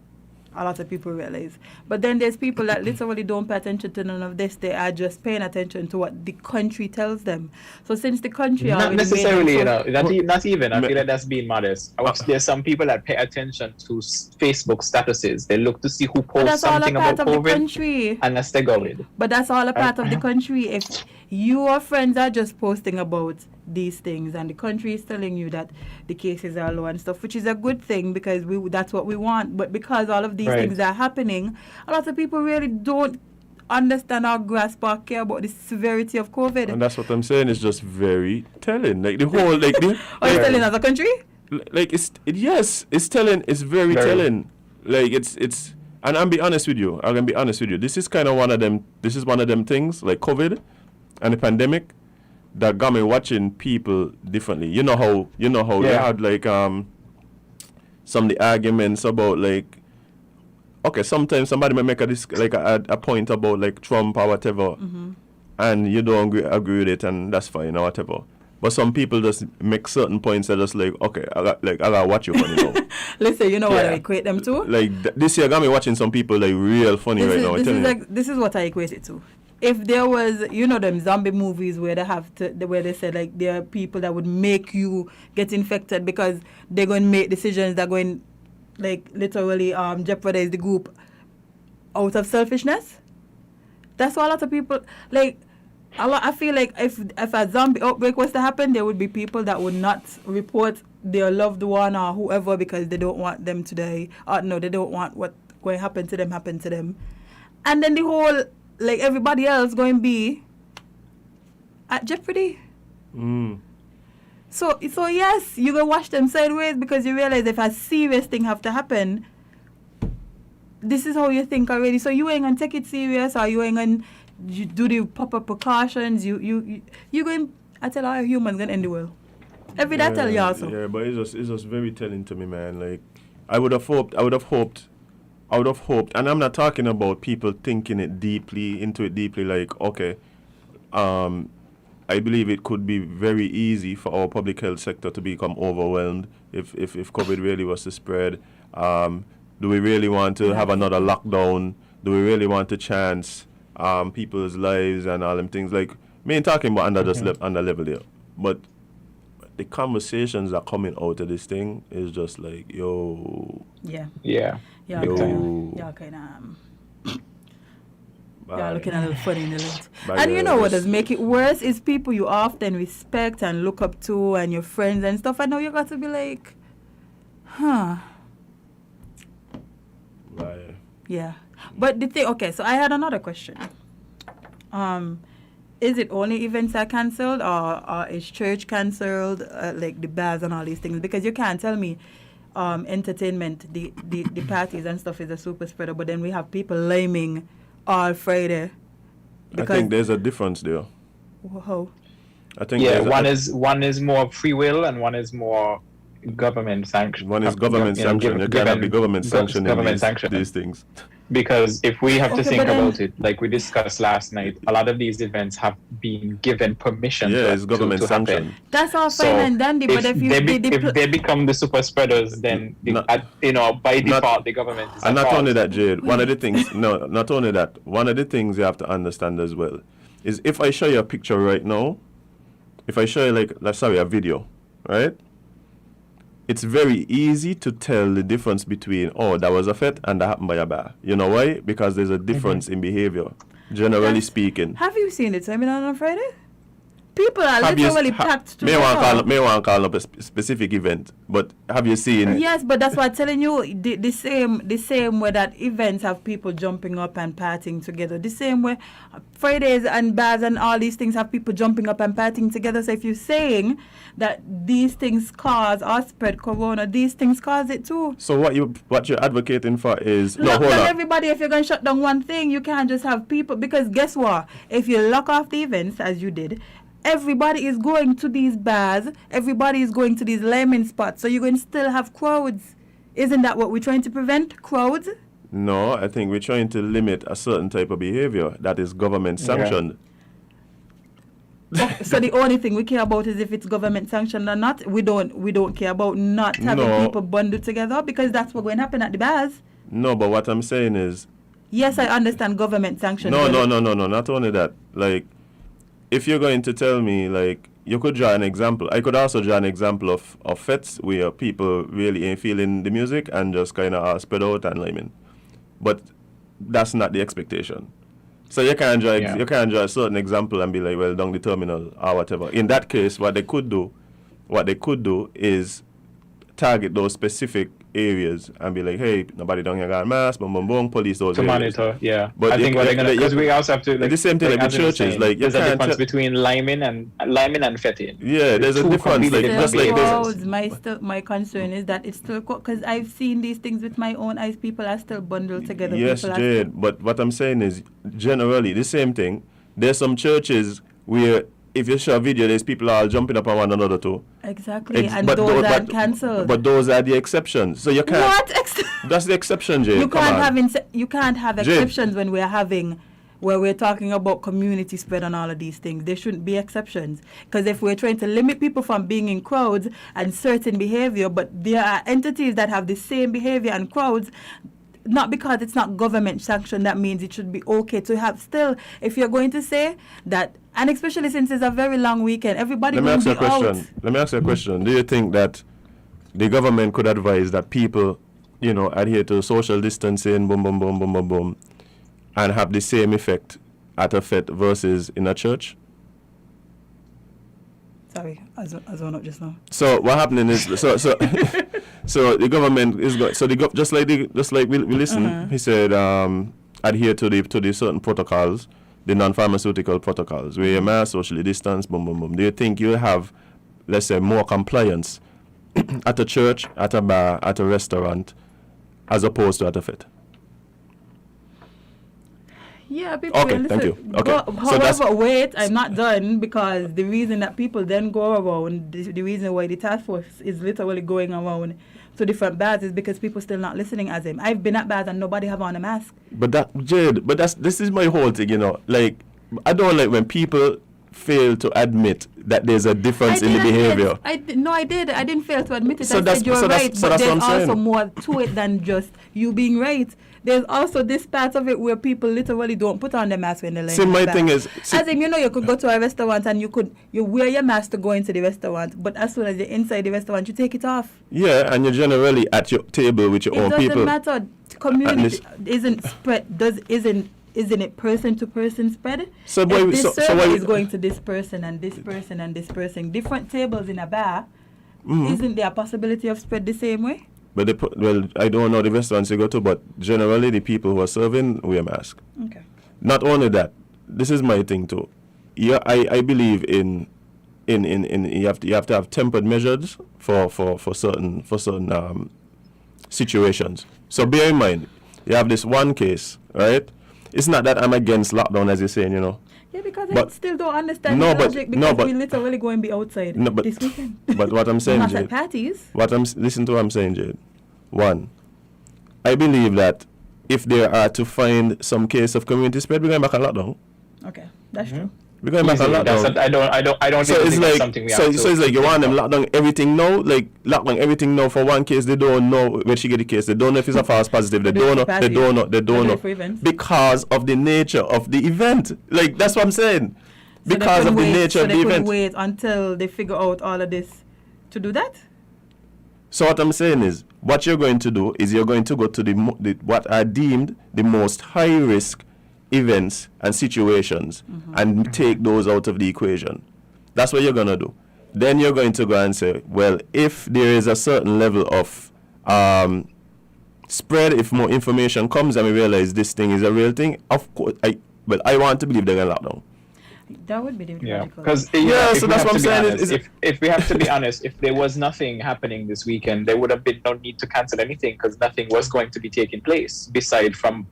a lot of people realize. But then there's people that literally don't pay attention to none of this. They are just paying attention to what the country tells them. So since the country Not already made necessarily, them not even. I feel like that's being modest. There's some people that pay attention to Facebook statuses. They look to see who but posts that's all a something part about of the COVID, country. and that's they go with. But that's all a part of the country. If your friends are just posting about these things and the country is telling you that the cases are low and stuff, which is a good thing because that's what we want. But because all of these things are happening, a lot of people really don't understand or grasp or care about the severity of COVID. And that's what I'm saying. It's just very telling. Like the whole, like the. Are you telling as a country? Like it's telling. It's very telling. Like it's. And I'm gonna be honest with you. This is kind of one of them. This is one of them things like COVID and the pandemic that got me watching people differently. You know how you had like some of the arguments about like, okay, sometimes somebody may make a point about like Trump or whatever, and you don't agree with it, and that's fine or whatever. But some people just make certain points that just like, okay, I gotta watch you funny now. Listen, you know what I equate them to? Like this year got me watching some people like real funny right now. This is what I equate it to. If there was, them zombie movies where they said like there are people that would make you get infected because they're going to make decisions that are going like literally jeopardize the group out of selfishness. That's what a lot of people like. I feel like if a zombie outbreak was to happen, there would be people that would not report their loved one or whoever because they don't want them to die. Or no, they don't want what going to happen to them. And then the whole, like, everybody else going to be at jeopardy. So yes, you go watch them sideways because you realize if a serious thing have to happen, this is how you think already. So you ain't going to take it serious, or you ain't going to do the proper precautions. You going, I tell all humans going to end the world. Every day I tell you also. Yeah, but it's just very telling to me, man. Like, I would have hoped, and I'm not talking about people thinking into it deeply, like, okay, I believe it could be very easy for our public health sector to become overwhelmed if COVID really was to spread. Do we really want to have another lockdown? Do we really want to chance people's lives and all them things? Like, me ain't talking about under level there, but the conversations that coming out of this thing is just like, yo. Yeah. Y'all kind of y'all looking a little funny in the lid. And you know what does make it worse is people you often respect and look up to and your friends and stuff. I know you got to be like, huh. Right. Yeah. But the thing, okay, so I had another question. Is it only events are cancelled, or is church cancelled, like the bars and all these things? Because you can't tell me entertainment, the parties and stuff is a super spreader, but then we have people laming all Friday. I think there's a difference there. How? I think one is more free will and one is more government sanctioned. One is government sanctioned. You cannot be government sanctioned these things. Because if we have to think about it, like we discussed last night, a lot of these events have been given permission it's government to sanctioned. happen. That's all fine and dandy, but if they become the super spreaders, then by default the government is and not only that, Jade, one of the things one of the things you have to understand as well is if I show you a picture right now, if I show you a video, right? It's very easy to tell the difference between, that was a fete and that happened by a bar. You know why? Because there's a difference in behavior, generally speaking. Have you seen it seminar on Friday? People are literally packed to may want to call up a specific event, but have you seen? Yes, but that's what I'm telling you. The same way that events have people jumping up and partying together. The same way Fridays and bars and all these things have people jumping up and partying together. So if you're saying that these things cause or spread corona, these things cause it too. So what you're advocating for is lock down everybody. If you're gonna shut down one thing, you can't just have people, because guess what? If you lock off the events as you did, everybody is going to these bars, everybody is going to these lemon spots, so you're going to still have crowds. Isn't that what we're trying to prevent? Crowds? No, I think we're trying to limit a certain type of behavior that is government sanctioned. So the only thing we care about is if it's government sanctioned or not. We don't care about not having people bundled together, because that's what's going to happen at the bars. No, but what I'm saying is, yes, I understand government sanctioned. No, not only that. Like, if you're going to tell me, like, you could draw an example. I could also draw an example of fetes where people really ain't feeling the music and just kind of spread out and liming. But that's not the expectation. So you can't draw a certain example and be like, well, down the terminal or whatever. In that case, what they could do is target those specific areas and be like, hey, nobody down here got mask, boom, boom, boom, police those areas. Monitor, yeah. But I think what they're gonna, because we also have to, like, the same thing like the churches, saying, like, there's a difference between liming and fetting. Yeah, there's a difference. Like, just like this. My concern is that it's still, because I've seen these things with my own eyes. People are still bundled together. Yes, Jade. But what I'm saying is, generally, the same thing. There's some churches where, if you show a video, there's people all jumping up on one another too. Exactly, and those are cancelled. But those are the exceptions. So you can't. What? That's the exception, Jade. You can't have exceptions when we're talking about community spread and all of these things. There shouldn't be exceptions, because if we're trying to limit people from being in crowds and certain behavior, but there are entities that have the same behavior and crowds. Not because it's not government sanctioned, that means it should be okay to have still. If you're going to say that, and especially since it's a very long weekend, everybody will be out. Let me ask you a question. Do you think that the government could advise that people, adhere to social distancing, boom, boom, boom, boom, boom, boom, and have the same effect at a fete versus in a church? Sorry, I zoned out just now. So what happening is so so the government is just like we listen. He said adhere to the certain protocols, the non-pharmaceutical protocols, where you mask, socially distance, boom boom boom. Do you think you'll have, let's say, more compliance at a church, at a bar, at a restaurant, as opposed to at a fit? Yeah, people Okay, will listen. thank you. Okay. However, wait, I'm not done, because the reason that people then go around, the reason why the task force is literally going around to different bars is because people still not listening as him. I've been at bars and nobody have on a mask. But Jade, this is my whole thing, Like, I don't like when people fail to admit that there's a difference in the behavior. I didn't fail to admit it. So I said you're right, but that's there's what I'm also saying. more to it than just you being right. There's also this part of it where people literally don't put on their mask when they're See, my thing is... As in, you could go to a restaurant and you wear your mask to go into the restaurant, but as soon as you're inside the restaurant, you take it off. Yeah, and you're generally at your table with your own people. It doesn't matter. Community isn't spread. Isn't it person to person spread? So this server is going to this person and this person and this person. Different tables in a bar. Isn't there a possibility of spread the same way? But I don't know the restaurants you go to, but generally the people who are serving wear masks. Okay. Not only that, this is my thing too. Yeah, I believe in you have to have tempered measures for certain situations. So bear in mind, you have this one case, right? It's not that I'm against lockdown, as you're saying, Yeah, because I still don't understand the logic, because we literally go and be outside this weekend. But what I'm saying, not Jade, at parties. Listen to what I'm saying, Jade. One, I believe that if there are to find some case of community spread, we're going back on lockdown. Okay, that's true. We're going back on lockdown. I don't so it's like something we have to. So it's like you want them lockdown everything now, for one case. They don't know where she get the case. They don't know if it's a false positive. They don't know. Because of the nature of the event. Like, that's what I'm saying. Because of the nature of the event. So they could wait until they figure out all of this to do that? So what I'm saying is, what you're going to do is you're going to go to the what are deemed the most high risk events and situations and take those out of the equation. That's what you're going to do. Then you're going to go and say, well, if there is a certain level of spread, if more information comes and we realize this thing is a real thing, of course, I want to believe they're going to lock down. That would be the logical. Because so that's what I'm saying. If we have to be honest, if there was nothing happening this weekend, there would have been no need to cancel anything, because nothing was going to be taking place beside from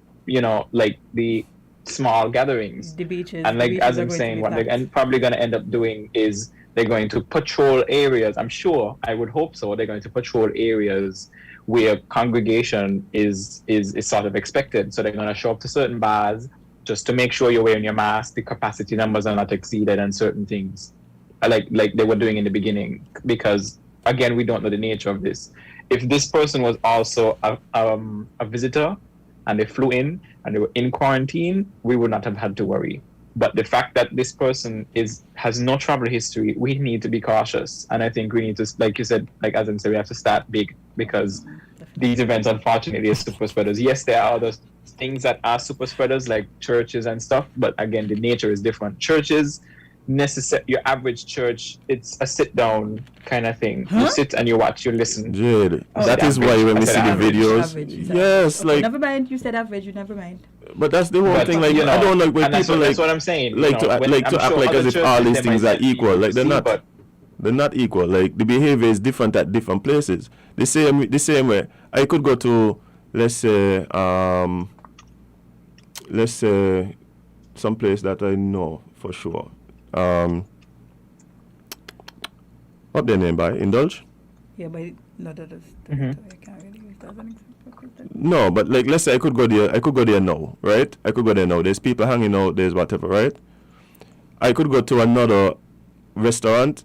like the small gatherings, the beaches, and like as I'm saying, what they're probably going to end up doing is they're going to patrol areas. I'm sure, I would hope so. They're going to patrol areas where congregation is sort of expected. So they're going to show up to certain bars just to make sure you're wearing your mask, the capacity numbers are not exceeded, and certain things like they were doing in the beginning. Because again, we don't know the nature of this. If this person was also a visitor and they flew in and they were in quarantine, we would not have had to worry. But the fact that this person has no travel history, we need to be cautious. And I think we need to, like you said, like Azem said, we have to start big, because these events, unfortunately, are super spreaders. Yes, there are other things that are super spreaders, like churches and stuff, but again, the nature is different. Churches, your average church, it's a sit-down kind of thing. You sit and you watch, you listen. Jade, that is why when we see the videos, yes, like... Never mind, you said average, you never mind. But that's the whole thing, like, I don't like when people that's what I'm saying. Like to act like as if all these things are equal. Like, they're not. They're not equal. Like, the behavior is different at different places. The same way, I could go to, let's say some place that I know for sure. What their name by? Indulge? Yeah, but no, that is. I can't really use that as an example. No, but like, let's say I could go there now, right? I could go there now. There's people hanging out, there's whatever, right? I could go to another restaurant.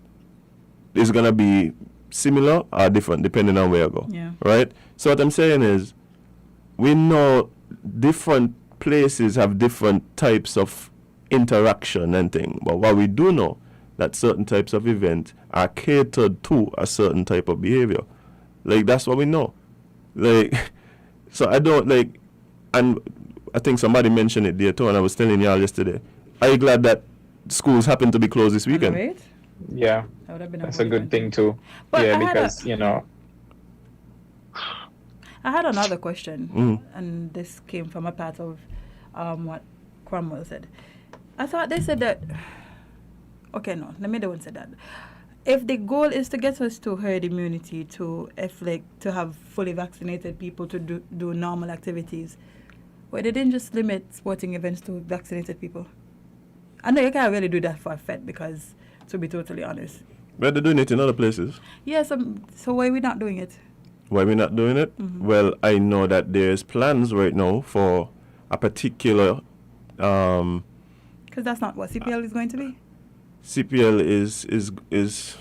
It's gonna be similar or different depending on where I go. Yeah. Right? So what I'm saying is, we know different places have different types of interaction and thing. But what we do know, that certain types of events are catered to a certain type of behavior. Like, that's what we know. Like, so I don't like, and I think somebody mentioned it there too, and I was telling y'all yesterday, are you glad that schools happen to be closed this weekend? Right. Yeah, That would have been that's a good thing too. too. But Yeah, I had because I had another question, Mm. and this came from a part of what Cromwell said. I thought they said that. Okay, no, let me don't say that. If the goal is to get us to herd immunity, to have fully vaccinated people to do normal activities, well, they didn't just limit sporting events to vaccinated people. I know you can't really do that for a Fed because, to be totally honest. But they're doing it in other places. Yes, so why are we not doing it? Why we're not doing it? Mm-hmm. Well, I know that there's plans right now for a particular Because that's not what CPL is going to be. CPL is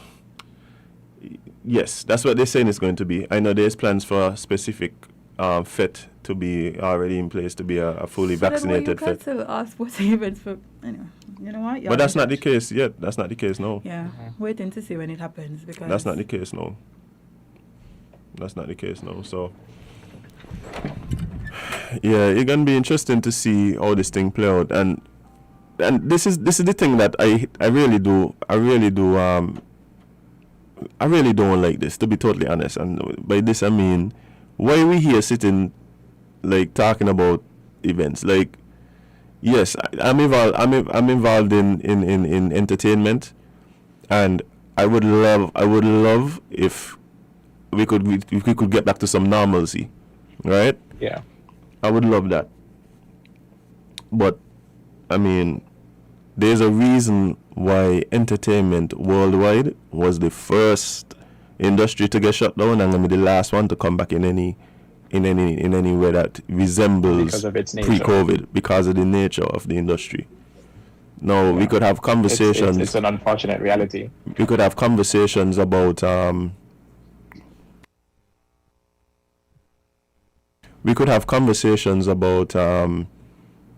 yes, that's what they're saying it's going to be. I know there's plans for a specific FET to be already in place to be a fully vaccinated FET. FET. So then why you cancel sporting events for anyway? You know what? But that's not the case yet. That's not the case now. Yeah, waiting to see when it happens because That's not the case now. That's not the case now. So yeah, it's gonna be interesting to see how this thing play out. And this is the thing that I really don't like this, to be totally honest. And by this I mean, why are we here sitting like talking about events? Like, yes, I'm involved in entertainment, and I would love if we could get back to some normalcy, right? yeah, I would love that. But I mean, there's a reason why entertainment worldwide was the first industry to get shut down and gonna be the last one to come back in any way that resembles because of its nature. pre-COVID, because of the nature of the industry. Now we could have conversations. It's an unfortunate reality. We could have conversations about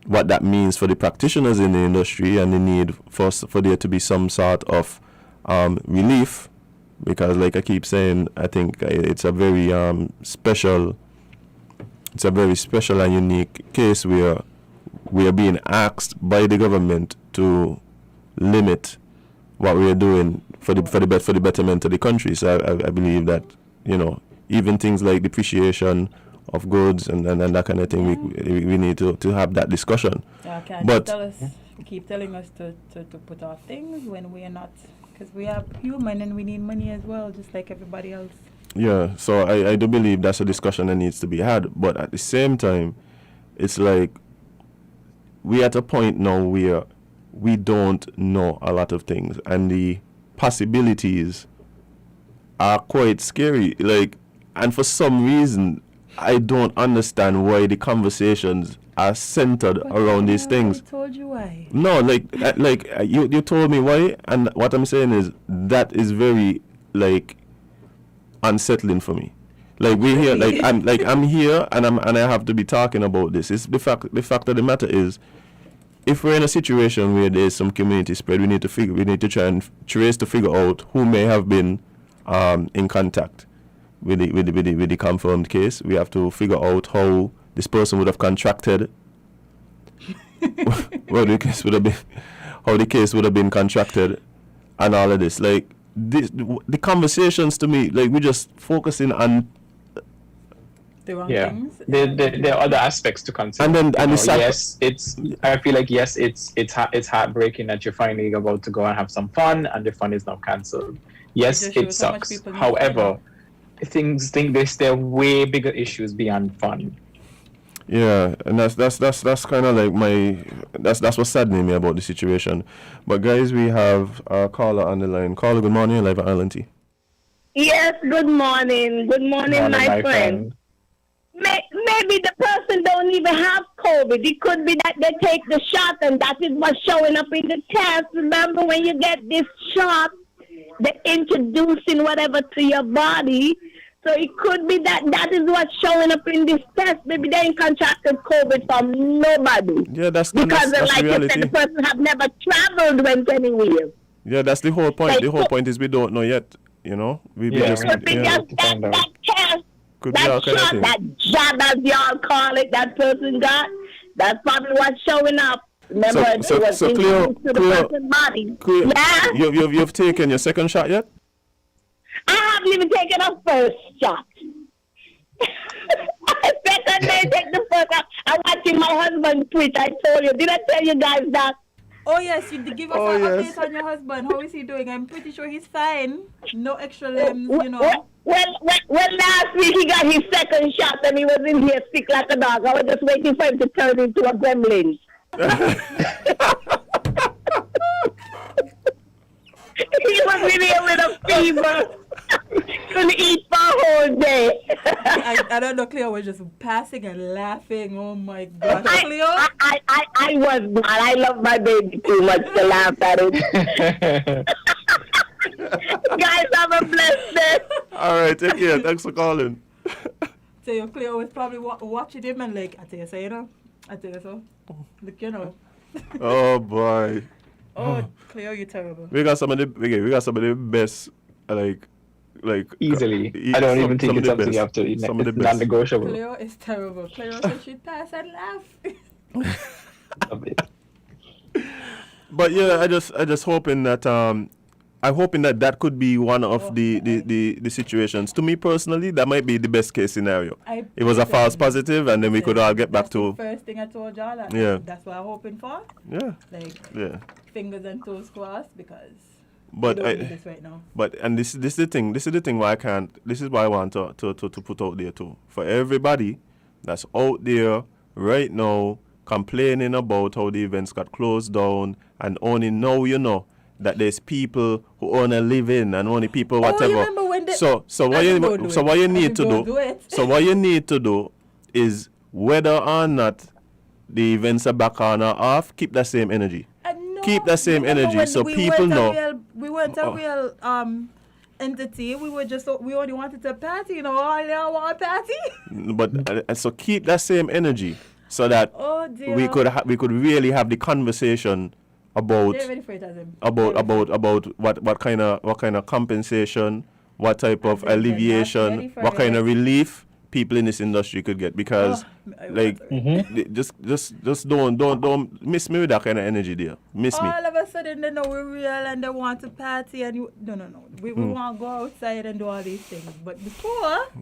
what that means for the practitioners in the industry and the need for there to be some sort of relief, because like I keep saying, I think it's a very special and unique case where we are being asked by the government to limit what we are doing for the betterment of the country. So I believe that, even things like depreciation of goods and that kind of thing, we need to have that discussion. But keep telling us to put off things when we are not, because we are human and we need money as well, just like everybody else. Yeah, so I do believe that's a discussion that needs to be had. But at the same time, it's like we're at a point now where we don't know a lot of things, and the possibilities are quite scary. And for some reason, I don't understand why the conversations are centered around these things. I told you why. No, you told me why, and what I'm saying is that is very unsettling for me. We're here, I'm here, and I have to be talking about this. It's the fact of the matter is, if we're in a situation where there's some community spread, we need to try and trace to figure out who may have been in contact with the confirmed case. We have to figure out how this person would have contracted. How the case would have been contracted, and all of this. The conversations to me, we're just focusing on the wrong Yeah, things. there are other aspects to consider. I feel like it's heartbreaking that you're finally about to go and have some fun, and the fun is now cancelled. Yes, just it shows how much sucks. people need However, there are way bigger issues beyond fun. Yeah, and that's kind of that's what's saddening me about the situation. But guys, we have a caller on the line. Caller, good morning, live at Island T. Yes, good morning. Good morning, my friend. Maybe the person don't even have COVID. It could be that they take the shot and that is what's showing up in the test. Remember, when you get this shot, they're introducing whatever to your body. So it could be that is what's showing up in this test. Maybe they ain't contracted COVID from nobody. Yeah, that's like the reality. You said, the person have never traveled, went anywhere. Yeah, that's the whole point. The whole point is we don't know yet. We just could be just that test. Could that be shot, that jab, as y'all call it, that person got, that's probably what's showing up. Remember, it was introduced to the person's body. Cleo, Yeah? you've taken your second shot yet? I haven't even taken a first shot. Second day, take the first shot. I'm watching my husband tweet. I told you. Did I tell you guys that? Oh yes, you did give us an update on your husband. How is he doing? I'm pretty sure he's fine. No extra limbs, you know. Well, last week he got his second shot and he was in here sick like a dog. I was just waiting for him to turn into a gremlin. He was in here with a fever. Couldn't eat for a whole day. I don't know, Cleo was just passing and laughing. Oh my gosh. Cleo? I was not. I love my baby too much to laugh at it. Guys, have a blessed day. All right, take care. Thanks for calling. So your Cleo was probably watching him and like, I tell you so, you know? I tell you so. Look, you know. Oh boy. Oh, Cleo, you're terrible. We got some of the best, like easily. I don't even think it's something you have to eat. It's non-negotiable. Cleo is terrible. Cleo said she'd pass and laugh. But yeah, I just hoping that I'm hoping that could be one of the situations. To me personally, that might be the best case scenario. It was a false positive, and then we could all get back to. The first thing I told y'all. That's what I'm hoping for. Yeah. Like. Fingers and toes crossed because. But we don't need this right now. And this is the thing. This is the thing why I can't. This is why I want to put out there too for everybody that's out there right now complaining about how the events got closed down and only now you know that there's people who only live in and only people whatever. You remember when so what you need to do is whether or not the events are back on or off, keep that same energy. Keep that same energy so people know. We weren't a real entity. We only wanted to party, you know. All y'all want to party. But so keep that same energy so that we could really have the conversation about what kind of compensation, what type of alleviation, what kind of relief people in this industry could get, because just don't miss me with that kind of energy there. Me. All of a sudden they know we're real and they want to party and no. We want to go outside and do all these things. But before, what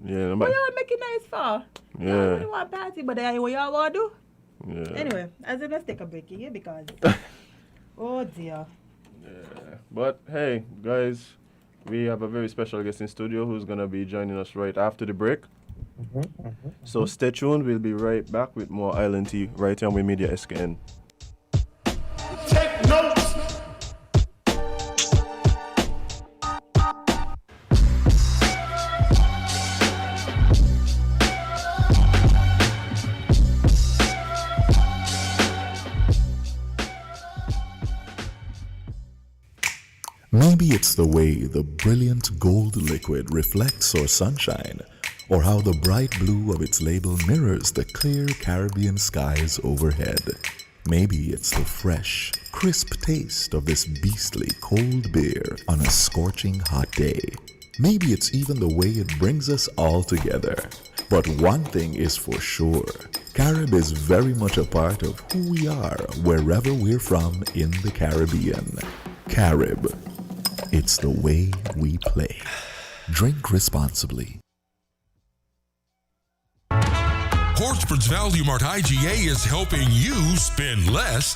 y'all making nice for? Yeah. Y'all really want to party, but then what y'all want to do? Yeah. Anyway, let's take a break here because oh dear. Yeah. But hey, guys, we have a very special guest in studio who's gonna be joining us right after the break. So stay tuned. We'll be right back with more Island Tea right here on WINNMedia SKN. Take notes. Maybe it's the way the brilliant gold liquid reflects our sunshine, or how the bright blue of its label mirrors the clear Caribbean skies overhead. Maybe it's the fresh, crisp taste of this beastly cold beer on a scorching hot day. Maybe it's even the way it brings us all together. But one thing is for sure, Carib is very much a part of who we are wherever we're from in the Caribbean. Carib. It's the way we play. Drink responsibly. Portsmouth's Value Mart IGA is helping you spend less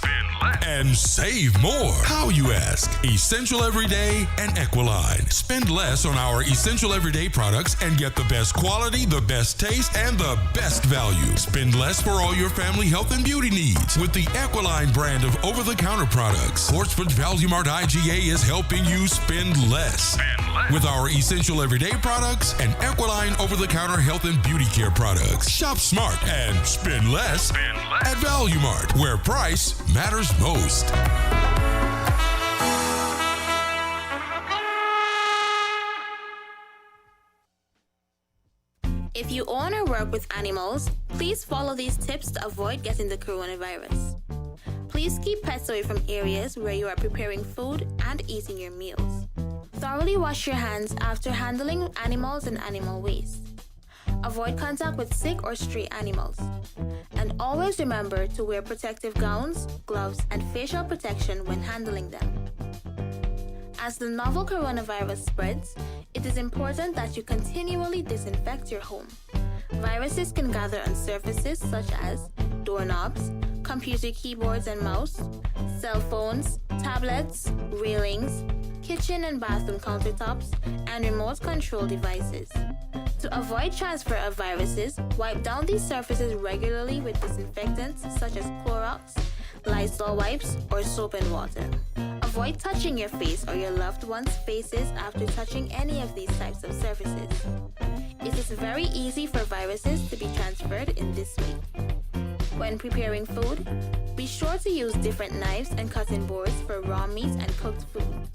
and save more. How, you ask? Essential Everyday and Equaline. Spend less on our Essential Everyday products and get the best quality, the best taste, and the best value. Spend less for all your family health and beauty needs with the Equaline brand of over-the-counter products. Portsmouth's Value Mart IGA is helping you spend less with our Essential Everyday products and Equaline over-the-counter health and beauty care products. Shop smart and spend less at Value Mart, where price matters most. If you own or work with animals, please follow these tips to avoid getting the coronavirus. Please keep pets away from areas where you are preparing food and eating your meals. Thoroughly wash your hands after handling animals and animal waste. Avoid contact with sick or stray animals. And always remember to wear protective gowns, gloves, and facial protection when handling them. As the novel coronavirus spreads, it is important that you continually disinfect your home. Viruses can gather on surfaces such as doorknobs, computer keyboards and mouse, cell phones, tablets, railings, kitchen and bathroom countertops, and remote control devices. To avoid transfer of viruses, wipe down these surfaces regularly with disinfectants such as Clorox, Lysol wipes, or soap and water. Avoid touching your face or your loved one's faces after touching any of these types of surfaces. It is very easy for viruses to be transferred in this way. When preparing food, be sure to use different knives and cutting boards for raw meat and cooked foods.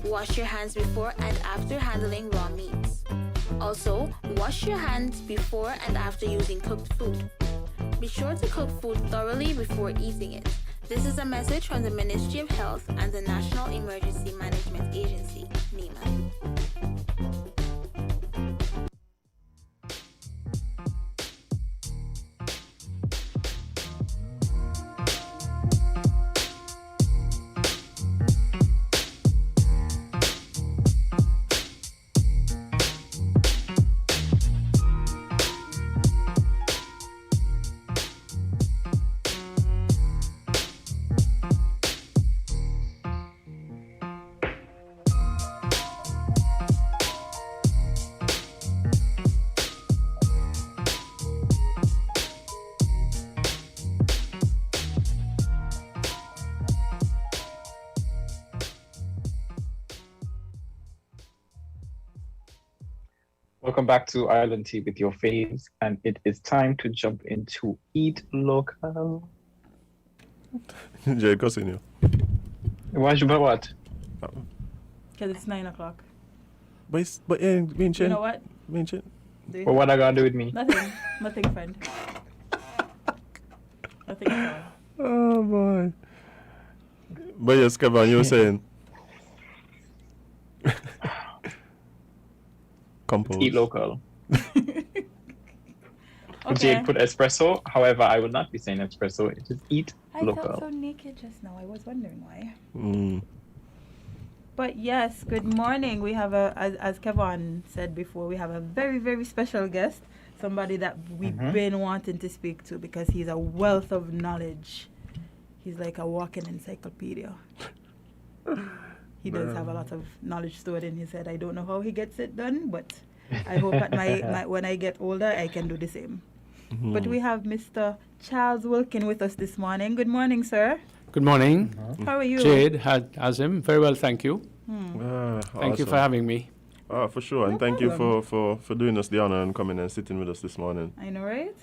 Wash your hands before and after handling raw meats. Also, wash your hands before and after using cooked food. Be sure to cook food thoroughly before eating it. This is a message from the Ministry of Health and the National Emergency Management Agency, NEMA. Welcome back to Island Tea with your faves, and it is time to jump into Eat Local. Jade, continue. But what? Because it's 9 o'clock. But You know what? But what I gotta do with me? Nothing. Nothing, friend. Nothing at all. Oh, boy. But yes, Kevon, you were saying... Compose. Eat local. Okay. Jade put espresso. However, I will not be saying espresso. It is eat I local. felt so naked just now. I was wondering why. Mm. But yes, good morning. We have as Kevon said before, we have a very, very special guest. Somebody that we've been wanting to speak to because he's a wealth of knowledge. He's like a walking encyclopedia. He does have a lot of knowledge stored in his head. I don't know how he gets it done, but I hope at my when I get older, I can do the same. Mm-hmm. But we have Mr. Charles Wilkin with us this morning. Good morning, sir. Good morning. How are you? Jade, Azem. Very well, thank you. Thank you for awesome. having me. For sure. And thank you for doing us the honor and coming and sitting with us this morning. I know, right?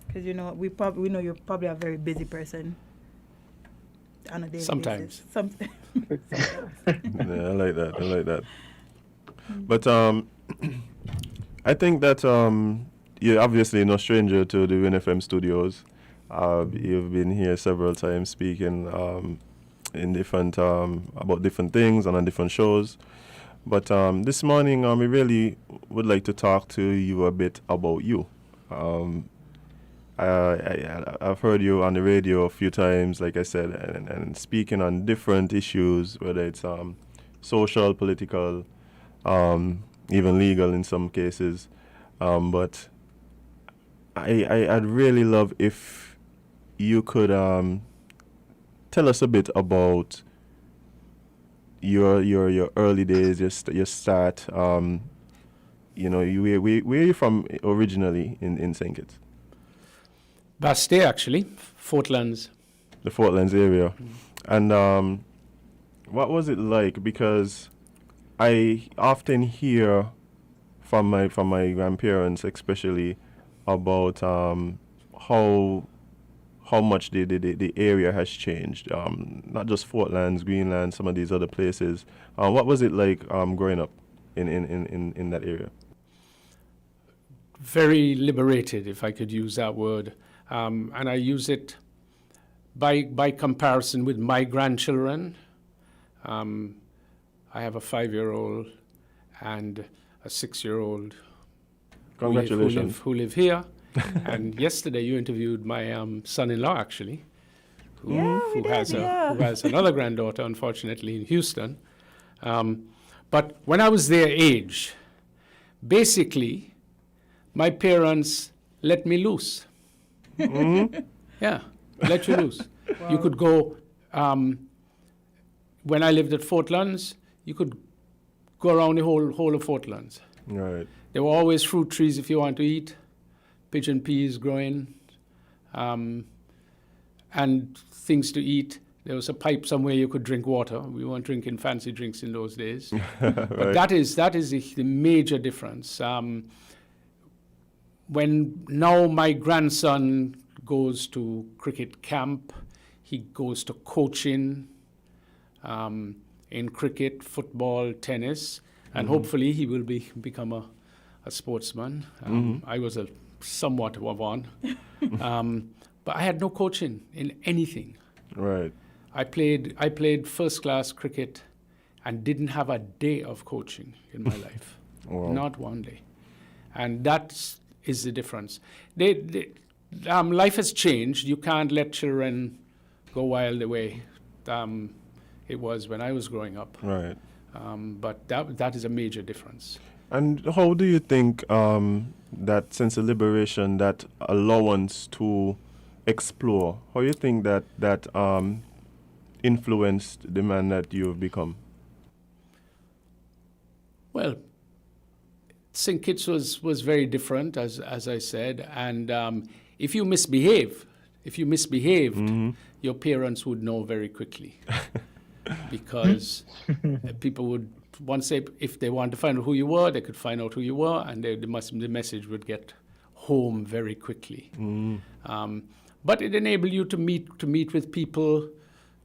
Because you know we know you're probably a very busy person. On a daily Sometimes. basis. Sometimes. Yeah, I like that. But I think that you're obviously no stranger to the WINN FM studios. You've been here several times speaking in different about different things and on different shows. But this morning we really would like to talk to you a bit about you. I've heard you on the radio a few times, like I said, and speaking on different issues, whether it's social, political, even legal in some cases. But I'd really love if you could tell us a bit about your early days, your start. Where are you from originally in St Kitts? Bastille, actually, Fort Lands. The Fort Lands area. And what was it like? Because I often hear from my grandparents, especially, about how much the area has changed. Not just Fort Lands, Greenland, some of these other places. What was it like growing up in that area? Very liberated, if I could use that word. And I use it by comparison with my grandchildren. I have a 5-year-old and a 6-year-old Congratulations. who live here. And yesterday you interviewed my son-in-law, actually, who has another granddaughter, unfortunately, in Houston. But when I was their age, basically, my parents let me loose. Yeah, let you loose. Wow. You could go, when I lived at Fort Lands, you could go around the whole of Fort Lands. Right. There were always fruit trees if you want to eat, pigeon peas growing, and things to eat. There was a pipe somewhere you could drink water. We weren't drinking fancy drinks in those days. Right. But that is the major difference. When now my grandson goes to cricket camp, he goes to coaching in cricket, football, tennis, and hopefully he will become a sportsman. I was somewhat of one. But I had no coaching in anything. Right. I played first class cricket and didn't have a day of coaching in my life. Wow. Not one day. And that is the difference. Life has changed. You can't let children go wild the way it was when I was growing up. Right. But that is a major difference. And how do you think that sense of liberation, that allowance to explore, how do you think that influenced the man that you have become? Well, St Kitts was very different, as I said, and if you misbehaved, your parents would know very quickly, because people would, once if they wanted to find out who you were, they could find out who you were, and the message would get home very quickly. But it enabled you to meet with people,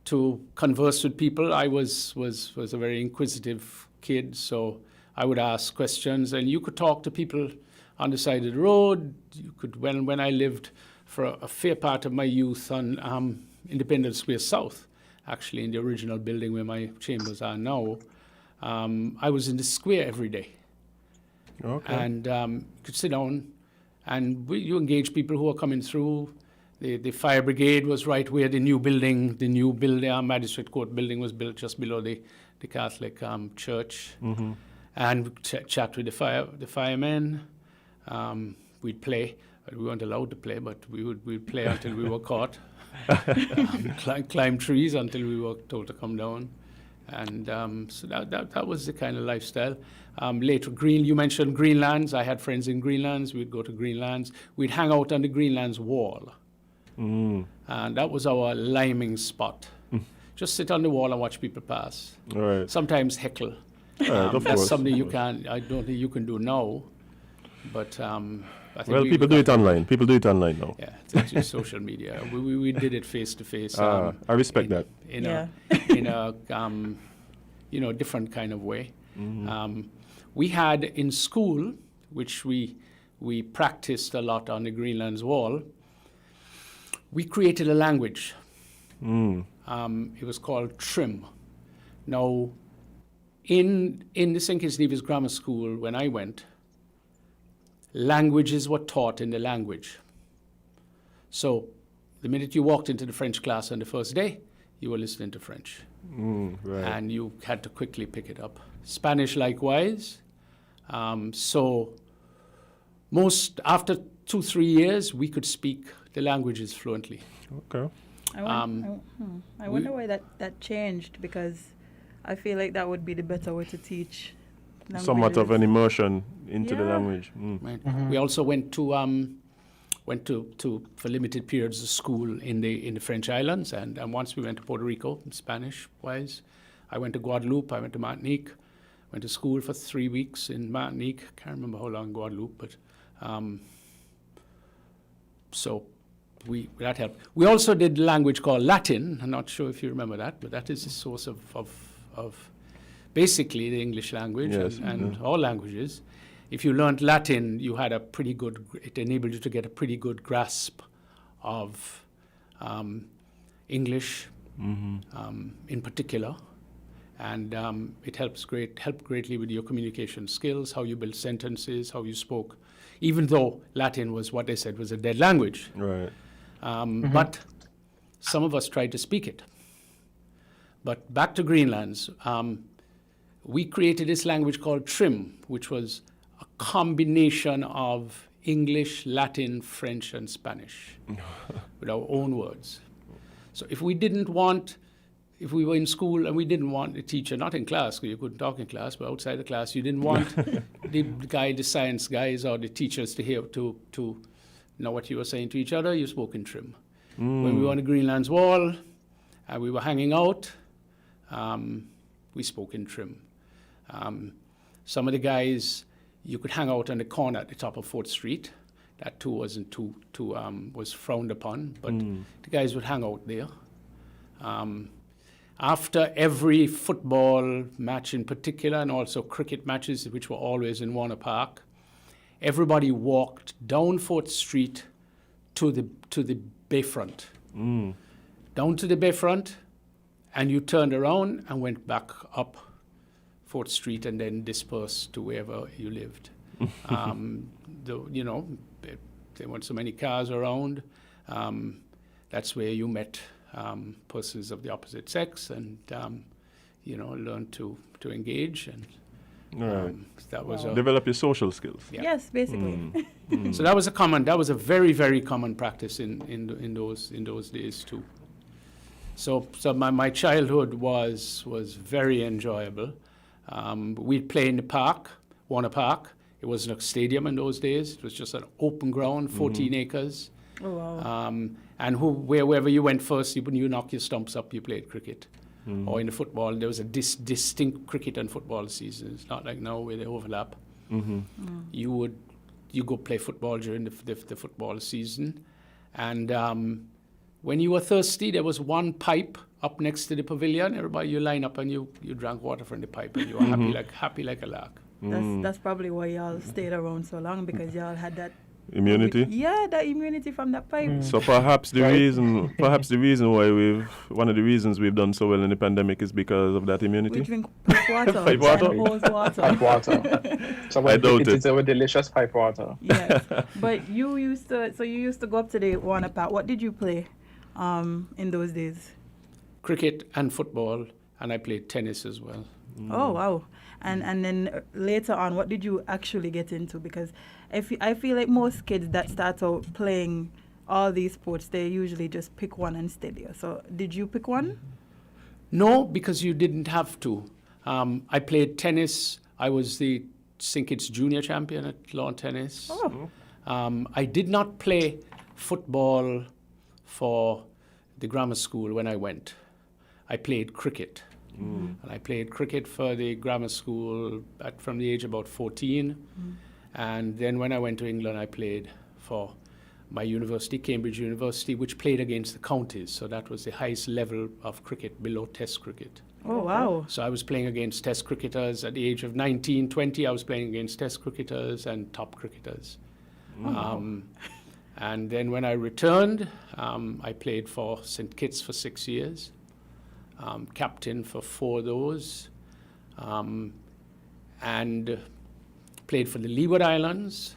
to converse with people. I was a very inquisitive kid, so I would ask questions, and you could talk to people on the side of the road. You could, when I lived for a fair part of my youth on Independence Square South, actually in the original building where my chambers are now, I was in the square every day. Okay. And you could sit down, and you engage people who are coming through. The fire brigade was right where the new building, magistrate court building was built just below the Catholic church. And we'd chat with the firemen. We'd play. We weren't allowed to play, but we'd play until we were caught. Climb trees until we were told to come down. And so that was the kind of lifestyle. Later, you mentioned Greenlands. I had friends in Greenlands. We'd go to Greenlands. We'd hang out on the Greenlands wall. And that was our liming spot. Just sit on the wall and watch people pass. Right. Sometimes heckle. That's something I don't think you can do now. But I think people do it online. People do it online now. Yeah, it's just social media. We did it face to face. I respect that. In a different kind of way. We had in school, which we practiced a lot on the Greenlands wall. We created a language. It was called Trim. Now, in the St Kitts and Nevis Grammar School, when I went, languages were taught in the language. So the minute you walked into the French class on the first day, you were listening to French. Right. And you had to quickly pick it up. Spanish likewise. So after 2-3 years, we could speak the languages fluently. Okay. I wonder why that changed, because I feel like that would be the better way to teach languages. Somewhat of an immersion into the language. Right. We also went to for limited periods of school in the French islands, and once we went to Puerto Rico, Spanish wise. I went to Guadeloupe. I went to Martinique. Went to school for 3 weeks in Martinique. Can't remember how long in Guadeloupe, but so that helped. We also did a language called Latin. I'm not sure if you remember that, but that is the source of basically the English language. Yes. and all languages. If you learned Latin, you had it enabled you to get a pretty good grasp of English in particular. And it helped greatly with your communication skills, how you build sentences, how you spoke even though Latin was what they said was a dead language. Right. But some of us tried to speak it. But back to Greenlands, we created this language called Trim, which was a combination of English, Latin, French, and Spanish with our own words. So if we were in school and we didn't want the teacher, not in class, because you couldn't talk in class, but outside the class, you didn't want the science guys or the teachers to hear, to know what you were saying to each other, you spoke in Trim. When we were on the Greenland's wall and we were hanging out, we spoke in Trim. Some of the guys, you could hang out on the corner at the top of 4th Street. That too wasn't was frowned upon, but the guys would hang out there. After every football match in particular, and also cricket matches, which were always in Warner Park, everybody walked down 4th Street to the bayfront. Down to the bayfront, and you turned around and went back up 4th Street and then dispersed to wherever you lived. There weren't so many cars around. That's where you met persons of the opposite sex and, learned to engage. And that was develop your social skills. Yeah. Yes, basically. So that was a very, very common practice in those days too. So my childhood was very enjoyable. We'd play in the park, Warner Park. It wasn't a stadium in those days. It was just an open ground, 14 acres. Oh, wow. And wherever you went first, you knock your stumps up, you played cricket. Or in the football, there was a distinct cricket and football season. It's not like now where they overlap. You go play football during the football season. And when you were thirsty, there was one pipe up next to the pavilion. Everybody, you line up and you drank water from the pipe, and you were happy like a lark. That's probably why y'all stayed around so long, because y'all had that immunity. Yeah, that immunity from that pipe. So perhaps the reason why one of the reasons we've done so well in the pandemic is because of that immunity. We drink pipe water. Pipe water? Hose water. Pipe water. So I doubt it is our delicious pipe water. Yes, but you used to go up to the Warner Park. What did you play in those days? Cricket and football, and I played tennis as well. Oh, wow. And then later on, what did you actually get into? Because I feel like most kids that start out playing all these sports, they usually just pick one and stay there. So did you pick one? No, because you didn't have to. I played tennis. I was the St Kitts junior champion at lawn tennis. Oh. I did not play football for the grammar school when I went. I played cricket. And I played cricket for the grammar school from the age of about 14. And then when I went to England, I played for my university, Cambridge University, which played against the counties. So that was the highest level of cricket below Test cricket. Oh, wow. So I was playing against Test cricketers at the age of 19, 20. I was playing against Test cricketers and top cricketers. And then when I returned, I played for St Kitts for 6 years. Captain for 4 of those, and played for the Leeward Islands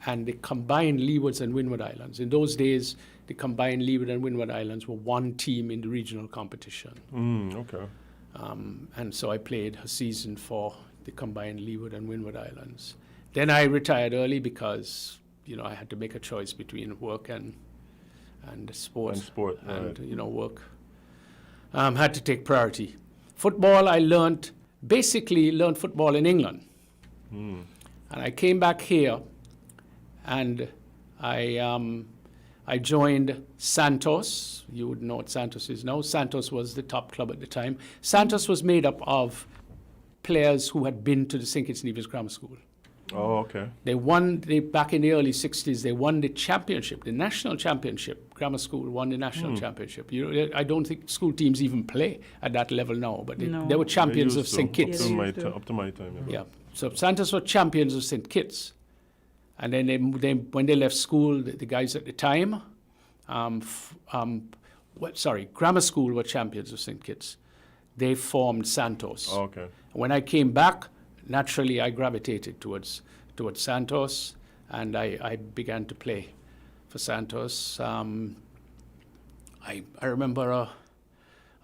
and the combined Leewards and Windward Islands. In those days, the combined Leeward and Windward Islands were one team in the regional competition. Okay. And so I played a season for the combined Leeward and Windward Islands. Then I retired early because, I had to make a choice between work and sport. And work. Had to take priority. Football, I basically learned football in England. And I came back here and I joined Santos. You would know what Santos is now. Santos was the top club at the time. Santos was made up of players who had been to the St Kitts and Nevis Grammar School. Oh, okay. They won, back in the early 60s, they won the championship, the national championship. Grammar school won the national championship. I don't think school teams even play at that level now, but they were champions of St Kitts. Up to my time. Yeah. So Santos were champions of St Kitts. And then when they left school, the guys at the time, grammar school were champions of St Kitts. They formed Santos. Oh, okay. When I came back, naturally, I gravitated towards Santos, and I began to play for Santos. I remember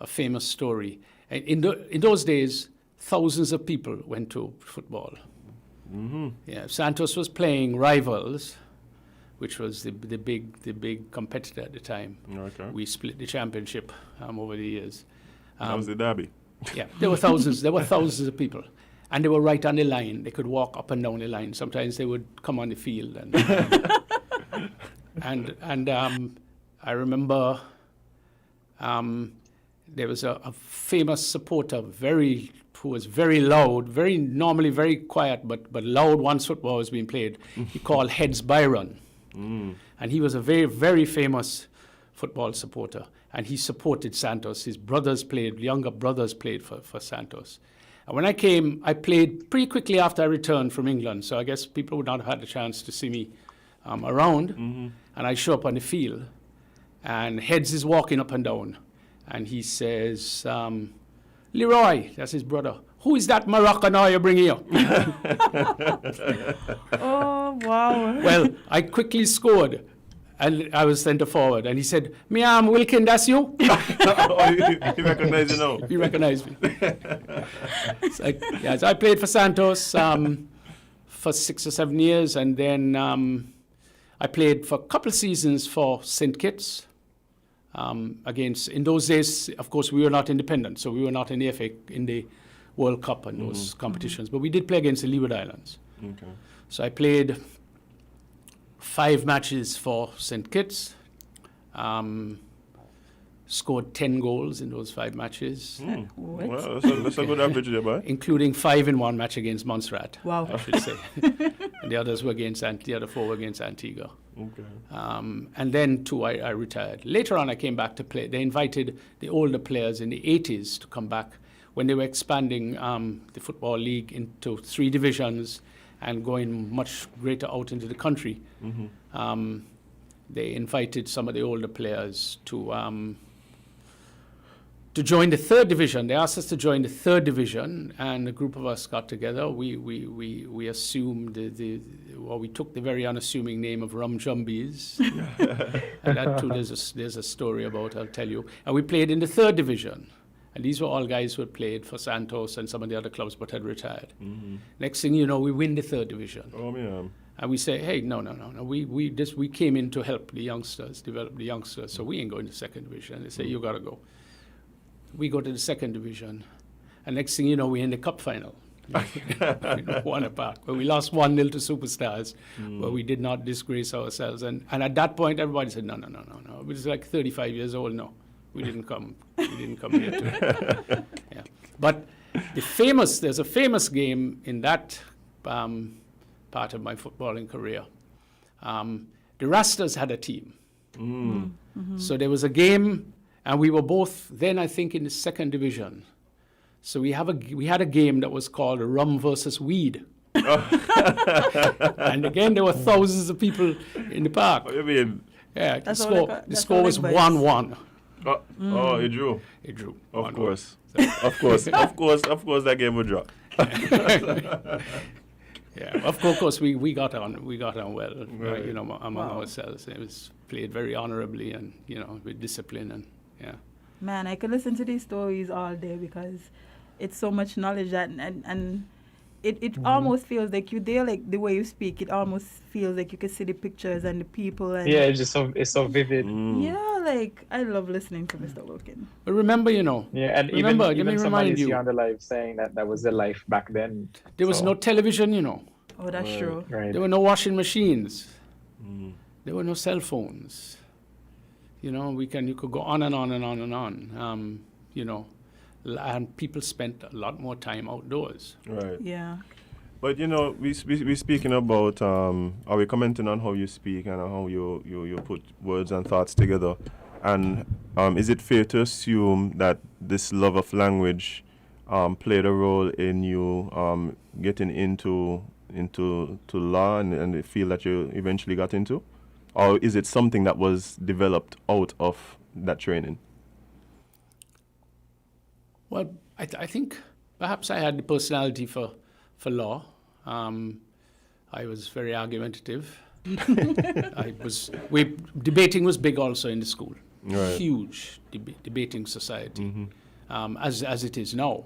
a famous story. In those days, thousands of people went to football. Mm-hmm. Yeah, Santos was playing Rivals, which was the big competitor at the time. Okay. We split the championship over the years. That was the derby. Yeah, there were thousands. There were thousands of people, and they were right on the line. They could walk up and down the line. Sometimes they would come on the field, and I remember there was a famous supporter, who was very loud, normally very quiet, but loud once football was being played. He called Heads Byron. And he was a very, very famous football supporter. And he supported Santos. His younger brothers played for Santos. And when I came, I played pretty quickly after I returned from England. So I guess people would not have had the chance to see me around. Mm-hmm. And I show up on the field. And Heads is walking up and down. And he says, Leroy, that's his brother, who is that Moroccan you're bringing here? Oh, wow. Well, I quickly scored, and I was centre forward. And he said, "Miam Wilkin, that's you?" He recognized you now. He recognized me. So I played for Santos for 6 or 7 years, and then I played for a couple of seasons for St Kitts. In those days, of course, we were not independent, so we were not in the FA, in the World Cup and those competitions, but we did play against the Leeward Islands. Okay. So I played 5 matches for St Kitts, scored 10 goals in those 5 matches. Well, that's a good average there, boy. Including 5 in one match against Montserrat, wow. I should say. And the others were the other 4 were against Antigua. Okay. And then, too, I retired. Later on, I came back to play. They invited the older players in the 80s to come back when they were expanding the Football League into 3 divisions and going much greater out into the country. Mm-hmm. They invited some of the older players to join the 3rd division. They asked us to join the 3rd division, and a group of us got together. We assumed we took the very unassuming name of Rum Jumbies. And that too, there's a story about, I'll tell you. And we played in the 3rd division. And these were all guys who had played for Santos and some of the other clubs but had retired. Mm-hmm. Next thing you know, we win the 3rd division. Oh, man. And we say, hey, no. We came in to help the youngsters, develop the youngsters, so we ain't going to 2nd division. They say, you got to go. We go to the 2nd division. And next thing you know, we're in the cup final. One apart, where we lost 1-0 to Superstars, where we did not disgrace ourselves. And at that point, everybody said, no. It was like 35 years old. No, we didn't come here to. Yeah. But there's a famous game in that part of my footballing career. The Rastas had a team. Mm-hmm. So there was a game, and we were both then, I think, in the 2nd division. So we had a game that was called Rum versus Weed. And again, there were thousands of people in the park. What do you mean? Yeah, the score was 1-1. Oh, it drew. It drew. Of course. Of course, that game would draw. Yeah, of course, we got on well, right. among ourselves. It was played very honorably and, with discipline and, yeah. Man, I could listen to these stories all day because it's so much knowledge that, and it almost feels like you there, like the way you speak, it almost feels like you can see the pictures and the people. And yeah, it's so vivid. Yeah, like, I love listening to Mr. Wilkin. But remember, Yeah, and remember, even remind somebody you, on the live saying that was the life back then. there was no television, Oh, that's true. Right. There were no washing machines. There were no cell phones. You could go on and on and on and on. And people spent a lot more time outdoors. Right. Yeah. But we speaking about are we commenting on how you speak and how you put words and thoughts together, and is it fair to assume that this love of language played a role in you getting into law and the field that you eventually got into, or is it something that was developed out of that training? Well, I think perhaps I had the personality for law. I was very argumentative. Debating was big also in the school. Right. Huge debating society, as it is now.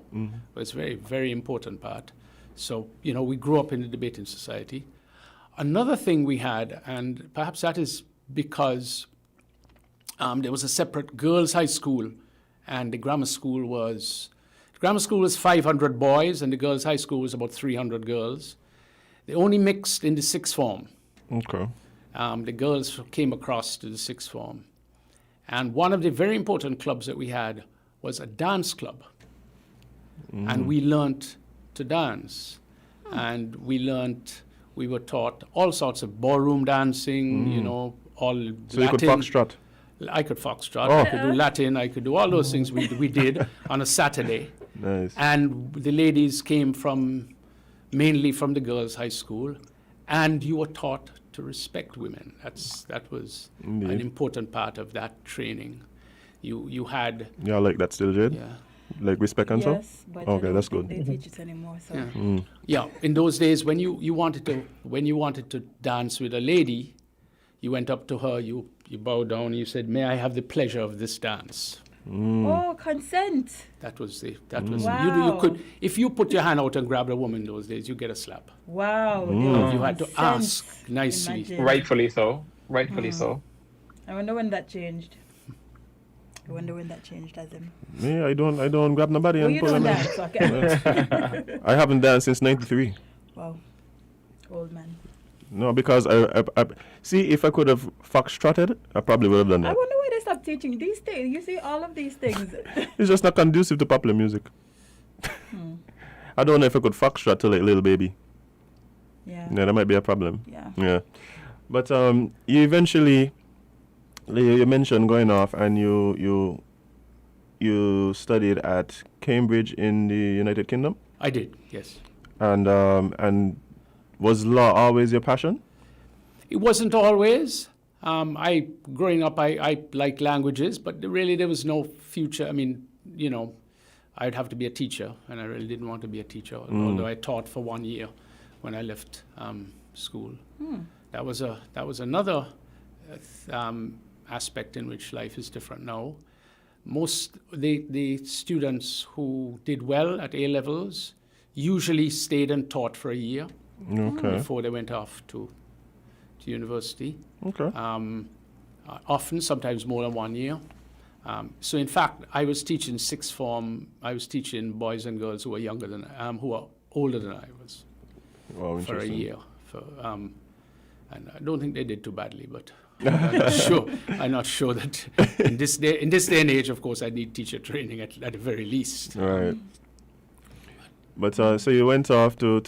But it's a very, very important part. So, we grew up in the debating society. Another thing we had, and perhaps that is because there was a separate girls' high school, and the grammar school was 500 boys, and the girls' high school was about 300 girls. They only mixed in the sixth form. Okay. The girls came across to the sixth form. And one of the very important clubs that we had was a dance club. And we learnt to dance. And we were taught all sorts of ballroom dancing, all Latin. So you could foxtrot? I could foxtrot, I could do Latin, I could do all those things we did on a Saturday. Nice. And the ladies came mainly from the girls' high school, and you were taught to respect women. That was Indeed. an important part of that training. You had... Yeah, like that still, Jade? Yeah. Like respect and so? Yes, but okay, that's good. They teach it anymore. So. Yeah. Yeah, in those days, when you wanted to dance with a lady, you went up to her, you bowed down, and you said, "May I have the pleasure of this dance?" Oh, consent. That was Wow. you could, if you put your hand out and grabbed a woman those days, you get a slap. Wow. You had to ask nicely. Imagine. Rightfully so. Rightfully so. I wonder when that changed. Azem. Me, I don't grab nobody and You pull don't them dance, okay. I haven't danced since 93. Wow. Old man. No, because I see, if I could have foxtrotted, I probably would have done I that. wonder why they stopped teaching these things. You see all of these things. It's just not conducive to popular music. I don't know if I could foxtrot to like Little Baby. Yeah. Yeah, that might be a problem. Yeah. But you eventually, you mentioned going off, and you studied at Cambridge in the United Kingdom. I did, yes. And was law always your passion? It wasn't always. Growing up, I liked languages, but really there was no future. I mean, I'd have to be a teacher, and I really didn't want to be a teacher, although I taught for 1 year when I left school. That was another aspect in which life is different now. Most the students who did well at A levels usually stayed and taught for a year before they went off to university. Okay. Often, sometimes more than 1 year. So in fact, I was teaching sixth form. I was teaching boys and girls who were who were older than I was, for a year. And I don't think they did too badly, but I'm not sure that in this day and age, of course, I need teacher training at the very least. Right. But so you went off to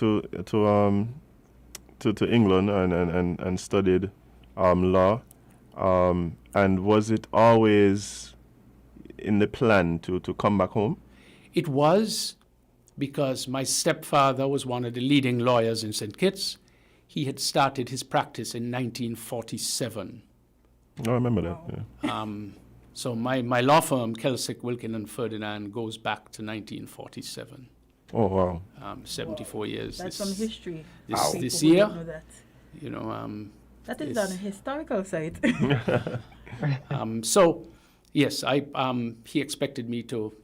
England and studied law, and was it always in the plan to come back home? It was, because my stepfather was one of the leading lawyers in St Kitts. He had started his practice in 1947. I remember that. Yeah. So my law firm, Charles Wilkin and Ferdinand, goes back to 1947. Oh wow! 74 years. That's some history. This year, know that. That is on a historical site. So, yes, he expected me to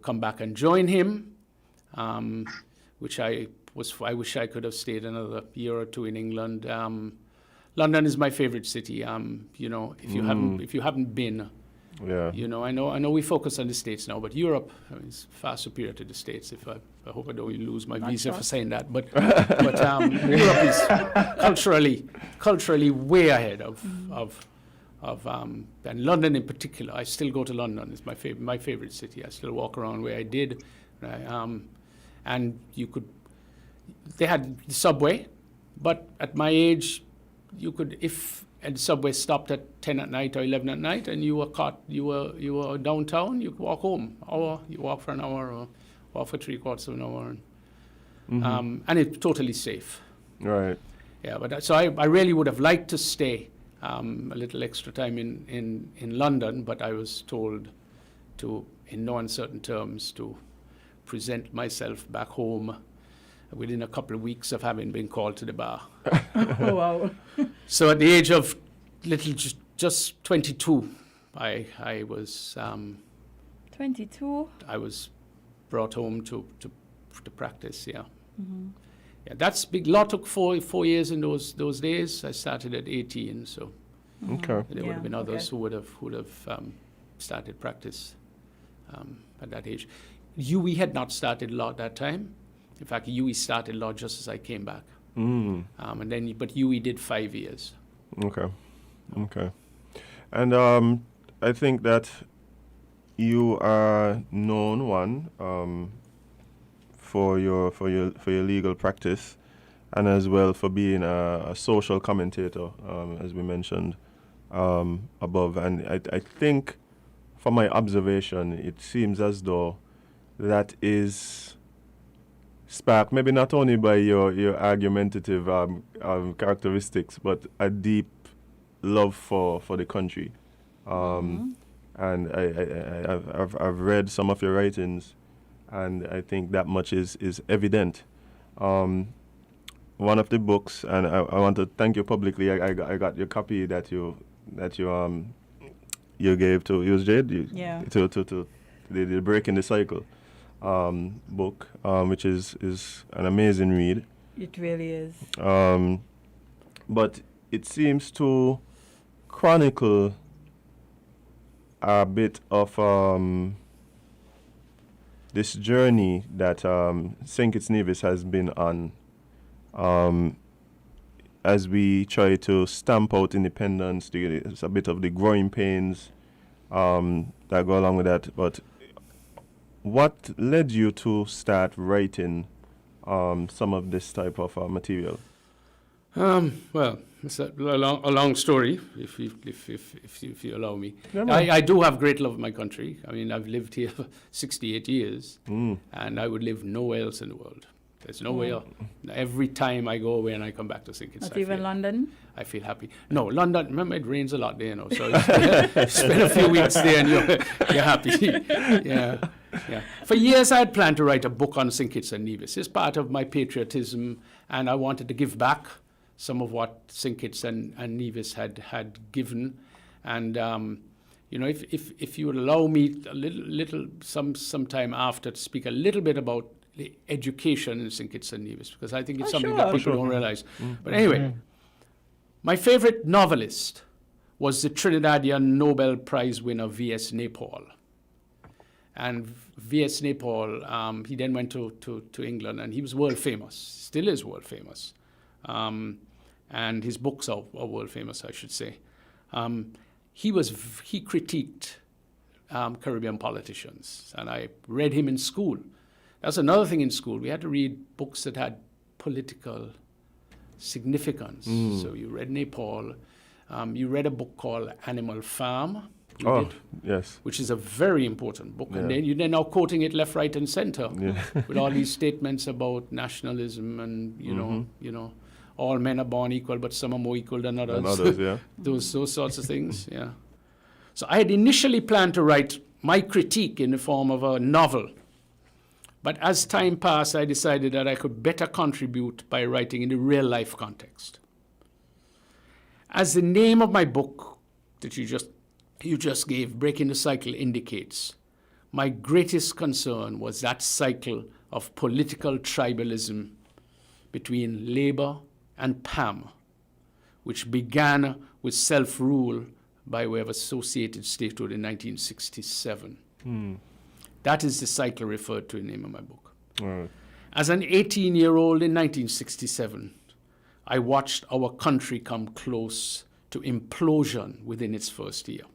come back and join him, which I wish I could have stayed another year or two in England. London is my favorite city. If you haven't been, I know we focus on the States now, but Europe is far superior to the States. I hope I don't lose my visa for saying that, but Europe is culturally way ahead of and London in particular. I still go to London. It's my favorite city. I still walk around where I did, and they had the subway, but at my age, if the subway stopped at 10 at night or 11 at night, and you were downtown, you could walk home. Or you walk for an hour, or walk for 3/4 of an hour, and it's totally safe. Right. Yeah, but so I really would have liked to stay a little extra time in London, but I was told in no uncertain terms to present myself back home within a couple of weeks of having been called to the bar. Oh, wow. So at the age of just 22, I was 22. I was brought home to practice. Yeah. Mm-hmm. Yeah, that's big. Law took four years in those days. I started at 18, so Okay. there would have been others who would have started practice at that age. UWI had not started law at that time. In fact, UWI started law just as I came back. Mm. But UWI did 5 years. Okay. And I think that you are known for your legal practice, and as well for being a social commentator, as we mentioned above. And I think, from my observation, it seems as though that is sparked maybe not only by your argumentative characteristics, but a deep love for the country. And I've read some of your writings, and I think that much is evident. One of the books, and I want to thank you publicly. I got your copy that you gave to Jade. To the Breaking the Cycle book, which is an amazing read. It really is. But it seems to chronicle a bit of this journey that St Kitts and Nevis has been on, as we try to stamp out independence. It's a bit of the growing pains that go along with that. But what led you to start writing some of this type of material? Well, it's a long story, if you allow me. Yeah, I do have great love of my country. I mean, I've lived here for 68 years, and I would live nowhere else in the world. There's nowhere. Every time I go away and I come back to St Kitts, Not even London? I feel happy. No, London, remember, it rains a lot there, so you spend a few weeks there and you're happy. Yeah. For years, I had planned to write a book on St Kitts and Nevis. It's part of my patriotism, and I wanted to give back some of what St Kitts and Nevis had given. And if you would allow me some time after to speak a little bit about the education in St Kitts and Nevis, because I think it's something that people don't realize. But anyway, my favorite novelist was the Trinidadian Nobel Prize winner V.S. Naipaul. And V.S. Naipaul, he then went to England, and he was world famous, still is world famous. And his books are world famous, I should say. He critiqued Caribbean politicians, and I read him in school. That's another thing in school. We had to read books that had political significance. So you read Naipaul. You read a book called Animal Farm. Yes. Which is a very important book. Yeah. And then you're now quoting it left, right, and center with all these statements about nationalism and, you know, all men are born equal, but some are more equal than others. Those sorts of things, yeah. So I had initially planned to write my critique in the form of a novel. But as time passed, I decided that I could better contribute by writing in the real-life context. As the name of my book that you just gave, Breaking the Cycle, indicates, my greatest concern was that cycle of political tribalism between Labour and PAM, which began with self-rule by way of associated statehood in 1967. That is the cycle referred to in the name of my book. Right. As an 18-year-old in 1967, I watched our country come close to implosion within its first year,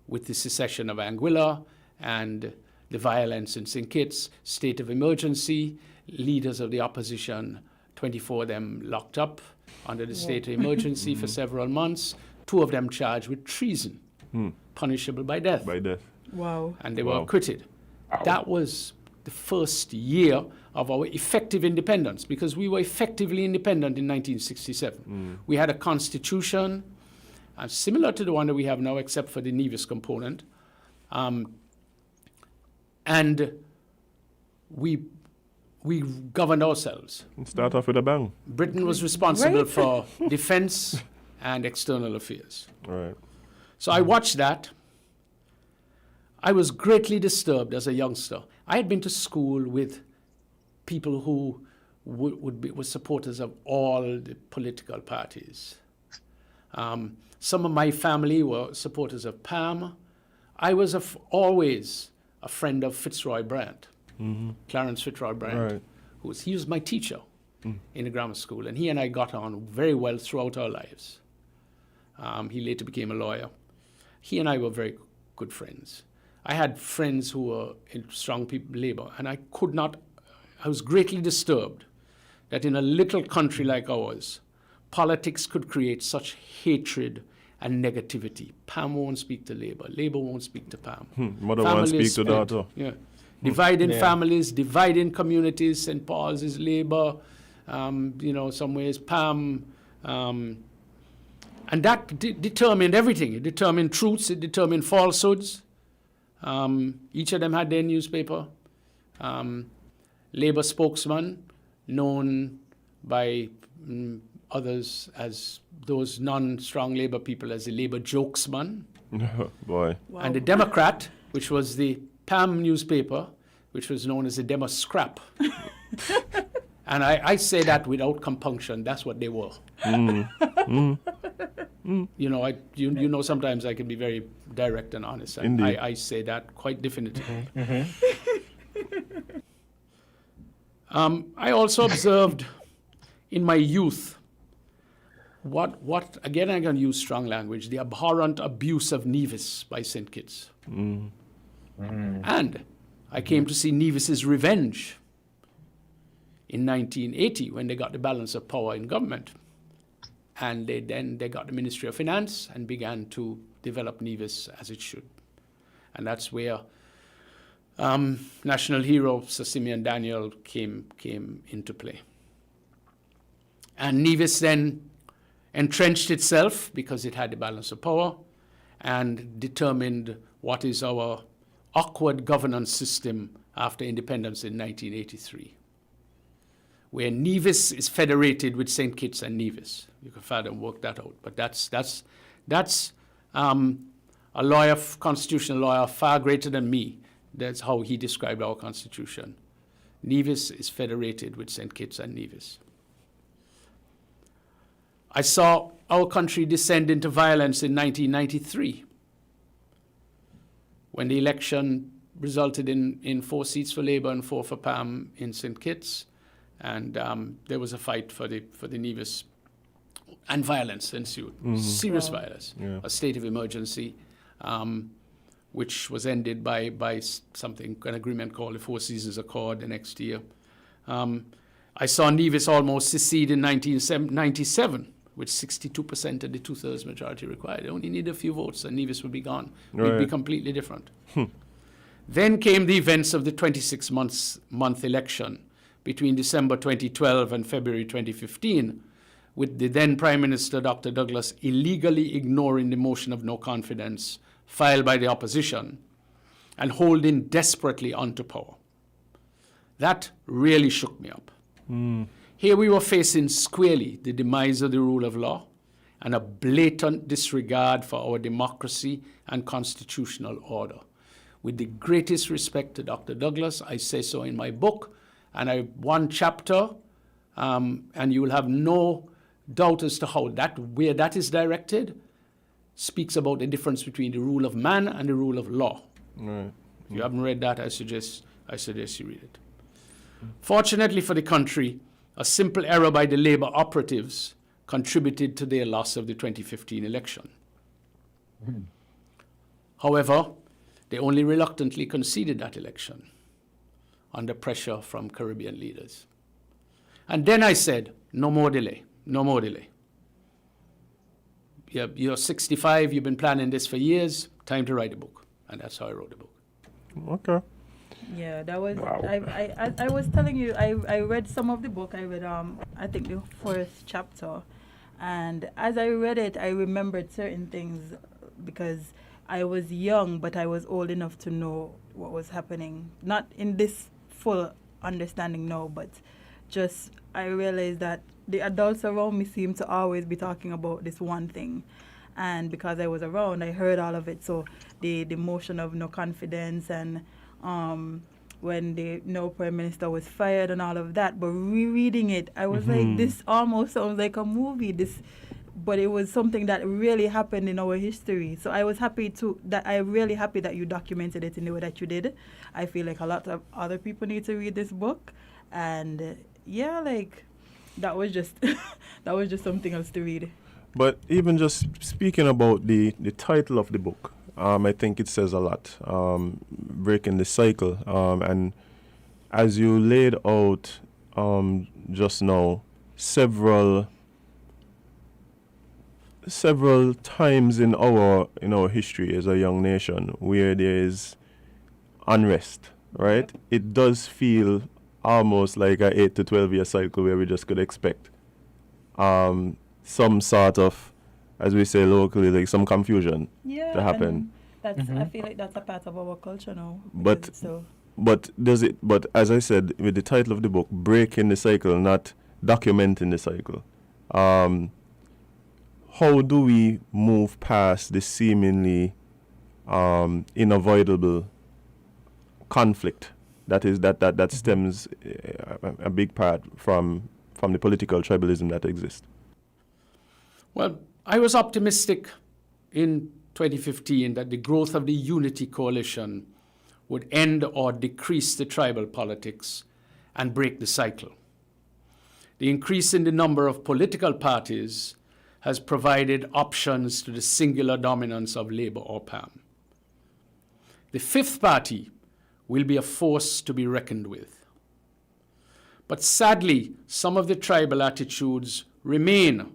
with the secession of Anguilla and the violence in St Kitts, state of emergency, leaders of the opposition, 24 of them locked up under the state of emergency for several months, 2 of them charged with treason, punishable by death. Wow. And they were acquitted. That was the first year of our effective independence, because we were effectively independent in 1967. We had a constitution similar to the one that we have now, except for the Nevis component. And we we governed ourselves. Start off with a bang. Britain was responsible Right. for defense and external affairs. Right. So I watched that. I was greatly disturbed as a youngster. I had been to school with people who were supporters of all the political parties. Some of my family were supporters of PAM. I was always a friend of Fitzroy Bryant, Clarence Fitzroy Bryant, Right. he was my teacher in the grammar school, and he and I got on very well throughout our lives. He later became a lawyer. He and I were very good friends. I had friends who were in strong labor, and I was greatly disturbed that in a little country like ours, politics could create such hatred and negativity. PAM won't speak to Labour. Labour won't speak to PAM. Mother won't speak to split. daughter. Yeah. Dividing families, dividing communities. St. Paul's is Labour, some ways PAM. And that determined everything. It determined truths. It determined falsehoods. Each of them had their newspaper. Labour spokesman, known by others as those non-strong Labour people as the Labour jokesman. Boy. Wow. And the Democrat, which was the PAM newspaper, which was known as the Demo Scrap. And I say that without compunction. That's what they were. You know, sometimes I can be very direct and honest. And I say that quite definitively. I also observed in my youth what again, I'm going to use strong language, the abhorrent abuse of Nevis by St Kitts. And I came to see Nevis's revenge in 1980 when they got the balance of power in government. And they got the Ministry of Finance and began to develop Nevis as it should. And that's where national hero Sir Simeon Daniel came into play. And Nevis then entrenched itself because it had the balance of power and determined what is our awkward governance system after independence in 1983, where Nevis is federated with St. Kitts and Nevis. You can further work that out, but that's a lawyer, constitutional lawyer, far greater than me. That's how he described our constitution. Nevis is federated with St. Kitts and Nevis. I saw our country descend into violence in 1993 when the election resulted in 4 seats for Labour and 4 for PAM in St. Kitts. And there was a fight for the Nevis, and violence ensued, serious violence, a state of emergency, which was ended by an agreement called the Four Seasons Accord the next year. I saw Nevis almost secede in 1997 with 62% of the 2/3 majority required. They only need a few votes and Nevis would be gone. We'd be completely different. Then came the events of the 26-month election between December 2012 and February 2015, with the then Prime Minister, Dr. Douglas, illegally ignoring the motion of no confidence filed by the opposition and holding desperately onto power. That really shook me up. Here we were facing squarely the demise of the rule of law and a blatant disregard for our democracy and constitutional order. With the greatest respect to Dr. Douglas, I say so in my book, and one chapter, and you will have no doubt as to where that is directed, speaks about the difference between the rule of man and the rule of law. Right. If you haven't read that, I suggest you read it. Fortunately for the country, a simple error by the Labour operatives contributed to their loss of the 2015 election. However, they only reluctantly conceded that election under pressure from Caribbean leaders. And then I said, no more delay, no more delay. You're 65, you've been planning this for years, time to write a book. And that's how I wrote the book. Okay. Yeah, that was. Wow. I was telling you, I read some of the book. I read I think the first chapter, and as I read it, I remembered certain things because I was young, but I was old enough to know what was happening. Not in this full understanding now, but just I realized that the adults around me seem to always be talking about this one thing. And because I was around, I heard all of it. So the motion of no confidence and when the Prime Minister was fired and all of that. But rereading it, I was like, this almost sounds like a movie. But it was something that really happened in our history. So I'm really happy that you documented it in the way that you did. I feel like a lot of other people need to read this book. And that was just something else to read. But even just speaking about the title of the book, I think it says a lot. Breaking the cycle. And as you laid out just now, several times in our history as a young nation where there is unrest, right? Yep. It does feel almost like a 8 to 12 year cycle where we just could expect some sort of, as we say locally, like some confusion to happen. That's I feel like that's a part of our culture now. But as I said, with the title of the book, breaking the cycle, not documenting the cycle. How do we move past this seemingly unavoidable conflict that stems a big part from the political tribalism that exists? Well, I was optimistic in 2015 that the growth of the Unity Coalition would end or decrease the tribal politics and break the cycle. The increase in the number of political parties has provided options to the singular dominance of Labour or PAM. The fifth party will be a force to be reckoned with. But sadly, some of the tribal attitudes remain.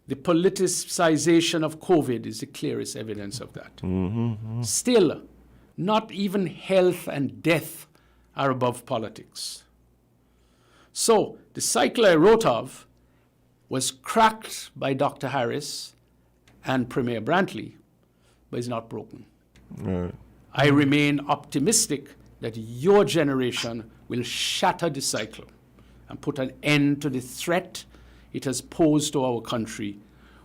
The politicization of COVID is the clearest evidence of that. Still, not even health and death are above politics. So, the cycle I wrote of was cracked by Dr. Harris and Premier Brantley, but is not broken. Right. I remain optimistic that your generation will shatter the cycle and put an end to the threat it has posed to our country,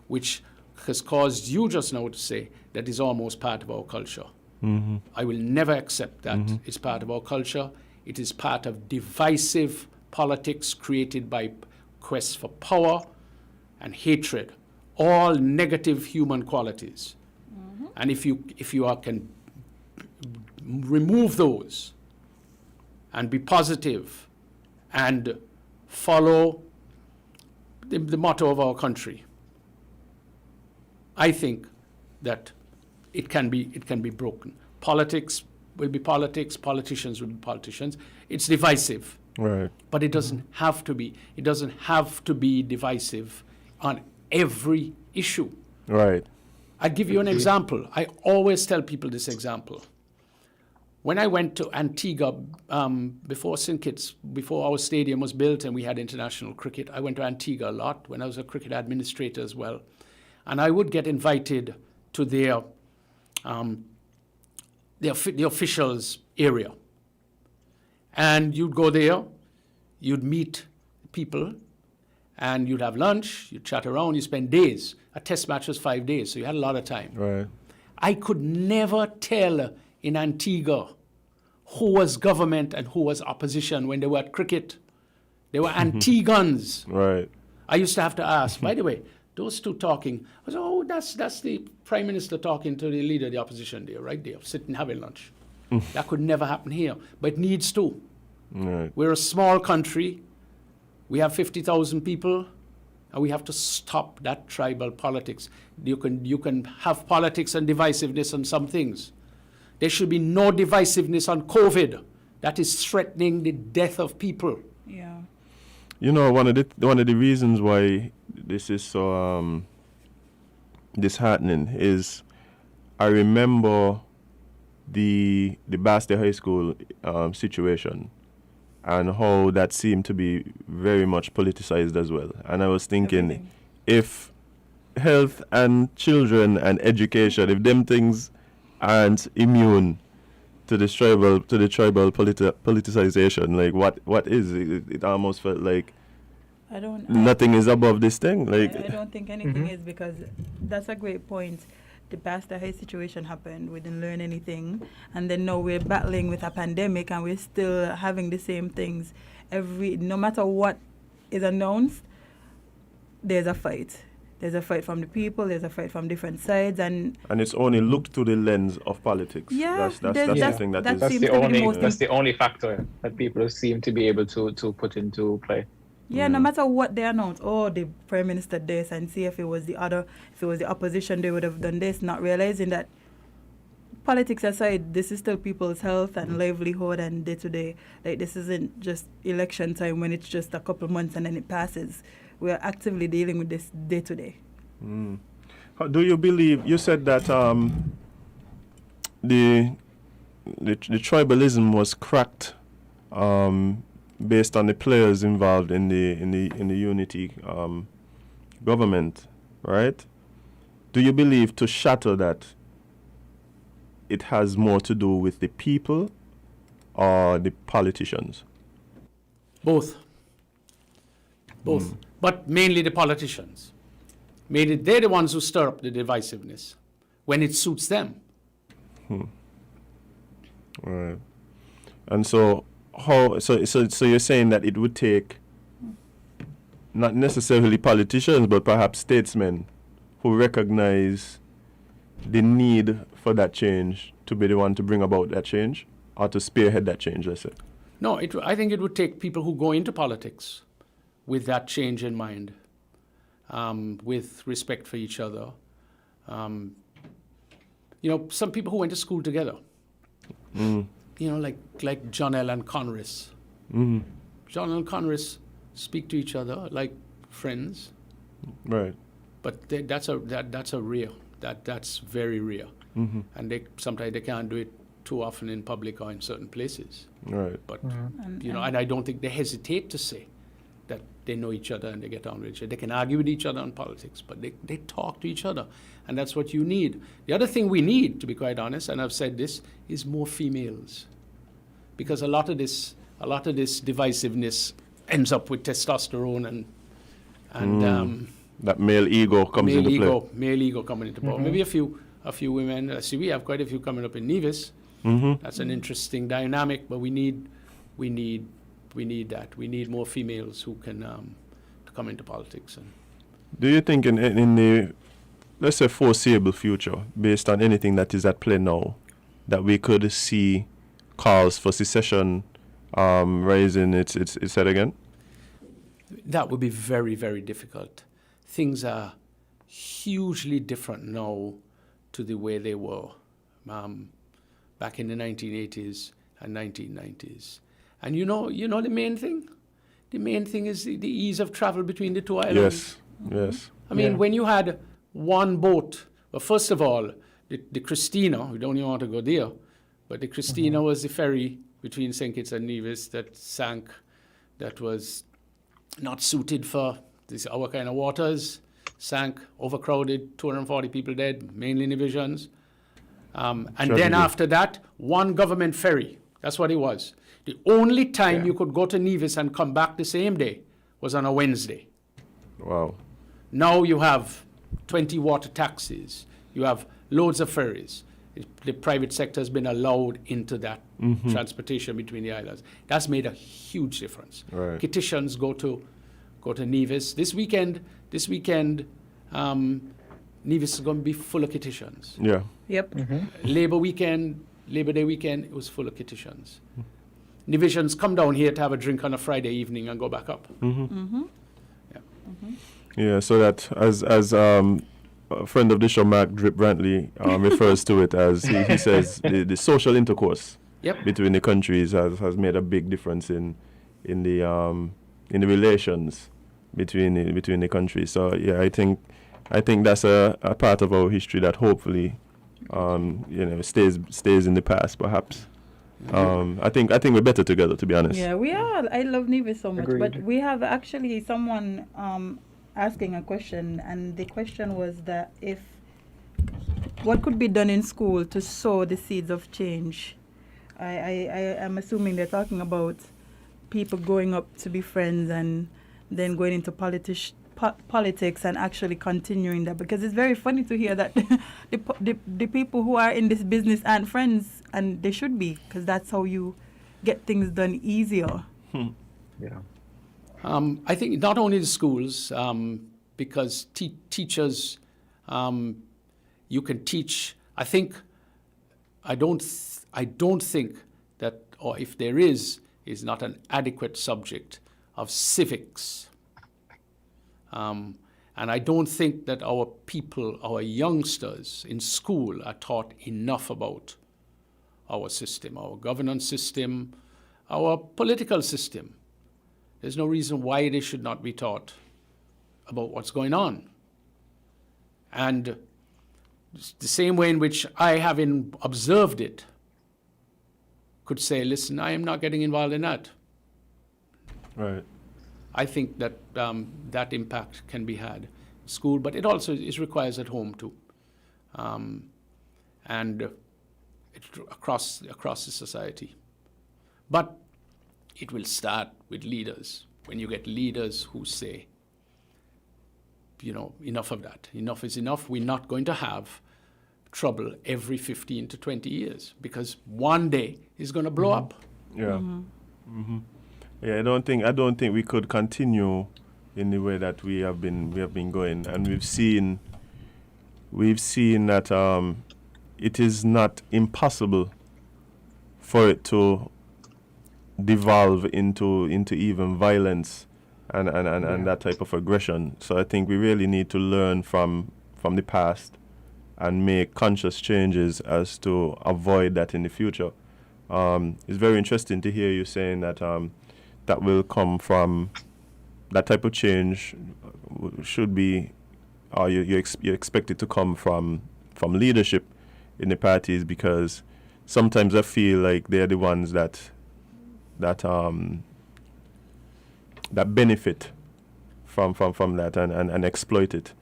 which has caused you just now to say that is almost part of our culture. I will never accept that it's part of our culture. It is part of divisive politics created by quest for power and hatred, all negative human qualities. And if you can remove those and be positive and follow the motto of our country, I think that it can be broken. Politics will be politics, politicians will be politicians. It's divisive. Right. But it doesn't have to be. It doesn't have to be divisive on every issue. Right. I'll give you an example. I always tell people this example. When I went to Antigua before St Kitts, before our stadium was built and we had international cricket, I went to Antigua a lot when I was a cricket administrator as well. And I would get invited to the officials' area. And you'd go there, you'd meet people, and you'd have lunch, you'd chat around, you spend days. A test match was 5 days, so you had a lot of time. Right. I could never tell in Antigua who was government and who was opposition when they were at cricket. They were Antiguans. Right. I used to have to ask, by the way, those two talking, I said, oh, that's the Prime Minister talking to the leader of the opposition there, right there, sitting having lunch. That could never happen here, but it needs to. Right. We're a small country. We have 50,000 people, and we have to stop that tribal politics. You can have politics and divisiveness on some things. There should be no divisiveness on COVID. That is threatening the death of people. Yeah. You know, one of the reasons why this is so disheartening is I remember the Bastille High School situation and how that seemed to be very much politicized as well. And I was thinking, if health and children and education, if them things aren't immune the tribal politicization. Like what is it? It almost felt like nothing is above this thing. Like I don't think anything is, because that's a great point. The Pastor Hayes situation happened. We didn't learn anything, and then now we're battling with a pandemic, and we're still having the same things. No matter what is announced, there's a fight. There's a fight from the people. There's a fight from different sides, and it's only looked through the lens of politics. Yeah, that's the thing that's the only factor that people seem to be able to put into play. Yeah, no matter what they announce, the Prime Minister this, and see if it was the opposition, they would have done this, not realizing that politics aside, this is still people's health and livelihood and day to day. Like, this isn't just election time when it's just a couple months and then it passes. We are actively dealing with this day to day. Do you believe, you said that the tribalism was cracked based on the players involved in the unity government, right? Do you believe, to shatter that, it has more to do with the people or the politicians? Both. But mainly the politicians. Mainly they're the ones who stir up the divisiveness when it suits them. All right. And so so you're saying that it would take not necessarily politicians, but perhaps statesmen who recognize the need for that change to be the one to bring about that change, or to spearhead that change, let's say? No, I think it would take people who go into politics with that change in mind, with respect for each other. Some people who went to school together. Like John L. and Conris. John and Conris speak to each other like friends. Right. But that's rare. That's very rare. And sometimes they can't do it too often in public or in certain places. Right. But and I don't think they hesitate to say that they know each other and they get on with each other. They can argue with each other on politics, but they talk to each other, and that's what you need. The other thing we need, to be quite honest, and I've said this, is more females, because a lot of this divisiveness ends up with testosterone and that male ego comes into play. Male ego coming into play. Maybe a few women. See, we have quite a few coming up in Nevis. That's an interesting dynamic, but we need that. We need more females who can to come into politics. Do you think in the, let's say, foreseeable future, based on anything that is at play now, that we could see calls for secession raising its head again? That would be very, very difficult. Things are hugely different now to the way they were back in the 1980s and 1990s. And you know the main thing? The main thing is the ease of travel between the two islands. Yes. I mean, when you had one boat, well, first of all, the Christina, we don't even want to go there, but the Christina was the ferry between St Kitts and Nevis that sank, that was not suited for our kind of waters, sank, overcrowded, 240 people dead, mainly divisions. And then after that, one government ferry. That's what it was. The only time you could go to Nevis and come back the same day was on a Wednesday. Wow. Now you have 20 water taxis. You have loads of ferries. The private sector has been allowed into that transportation between the islands. That's made a huge difference. Right. Kittians go to Nevis. This weekend, Nevis is going to be full of Kittians. Yeah. Yep. Labor Day weekend, it was full of Kittians. Divisions come down here to have a drink on a Friday evening and go back up. Yeah, so that as a friend of the show, Mark Drip Brantley, refers to it as, he says, the social intercourse between the countries has made a big difference in the relations between the countries. So yeah, I think that's a part of our history that hopefully stays in the past, perhaps. I think we're better together, to be honest. Yeah, we are. I love Nevis so much. Agreed. But we have actually someone asking a question, and the question was that what could be done in school to sow the seeds of change I am assuming they're talking about people growing up to be friends and then going into politics and actually continuing that, because it's very funny to hear that the people who are in this business aren't friends, and they should be, because that's how you get things done easier. Yeah. I think not only the schools, because teachers, you can teach. I don't think that, or if there is not an adequate subject of civics. And I don't think that our people, our youngsters in school are taught enough about our system, our governance system, our political system. There's no reason why they should not be taught about what's going on. And the same way in which I, having observed it, could say, listen, I am not getting involved in that. Right. I think that that impact can be had in school, but it also requires at home too. And across the society. But it will start with leaders. When you get leaders who say, enough of that. Enough is enough. We're not going to have trouble every 15 to 20 years, because one day it's going to blow up. Yeah. Yeah, I don't think we could continue in the way that we have been going, and we've seen that it is not impossible for it to devolve into even violence and that type of aggression. So I think we really need to learn from the past and make conscious changes as to avoid that in the future. It's very interesting to hear you saying that that will come from that type of change should be, or you expect it to come from leadership in the parties, because sometimes I feel like they're the ones that benefit from that and exploit it.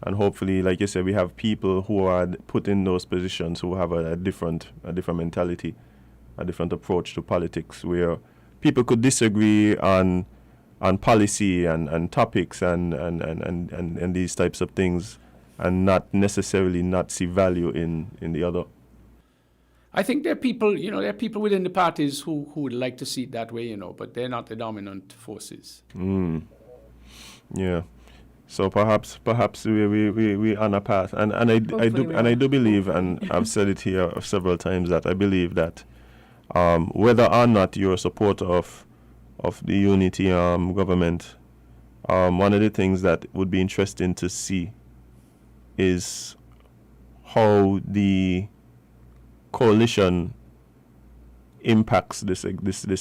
And hopefully, like you said, we have people who are put in those positions who have a different mentality, a different approach to politics, where people could disagree on policy and topics and these types of things, and not necessarily not see value in the other. I think there are people within the parties who would like to see it that way, but they're not the dominant forces. Yeah. So perhaps we on a path, and I do believe, and I've said it here several times, that I believe that whether or not you're a supporter of the unity government, one of the things that would be interesting to see is how the coalition impacts this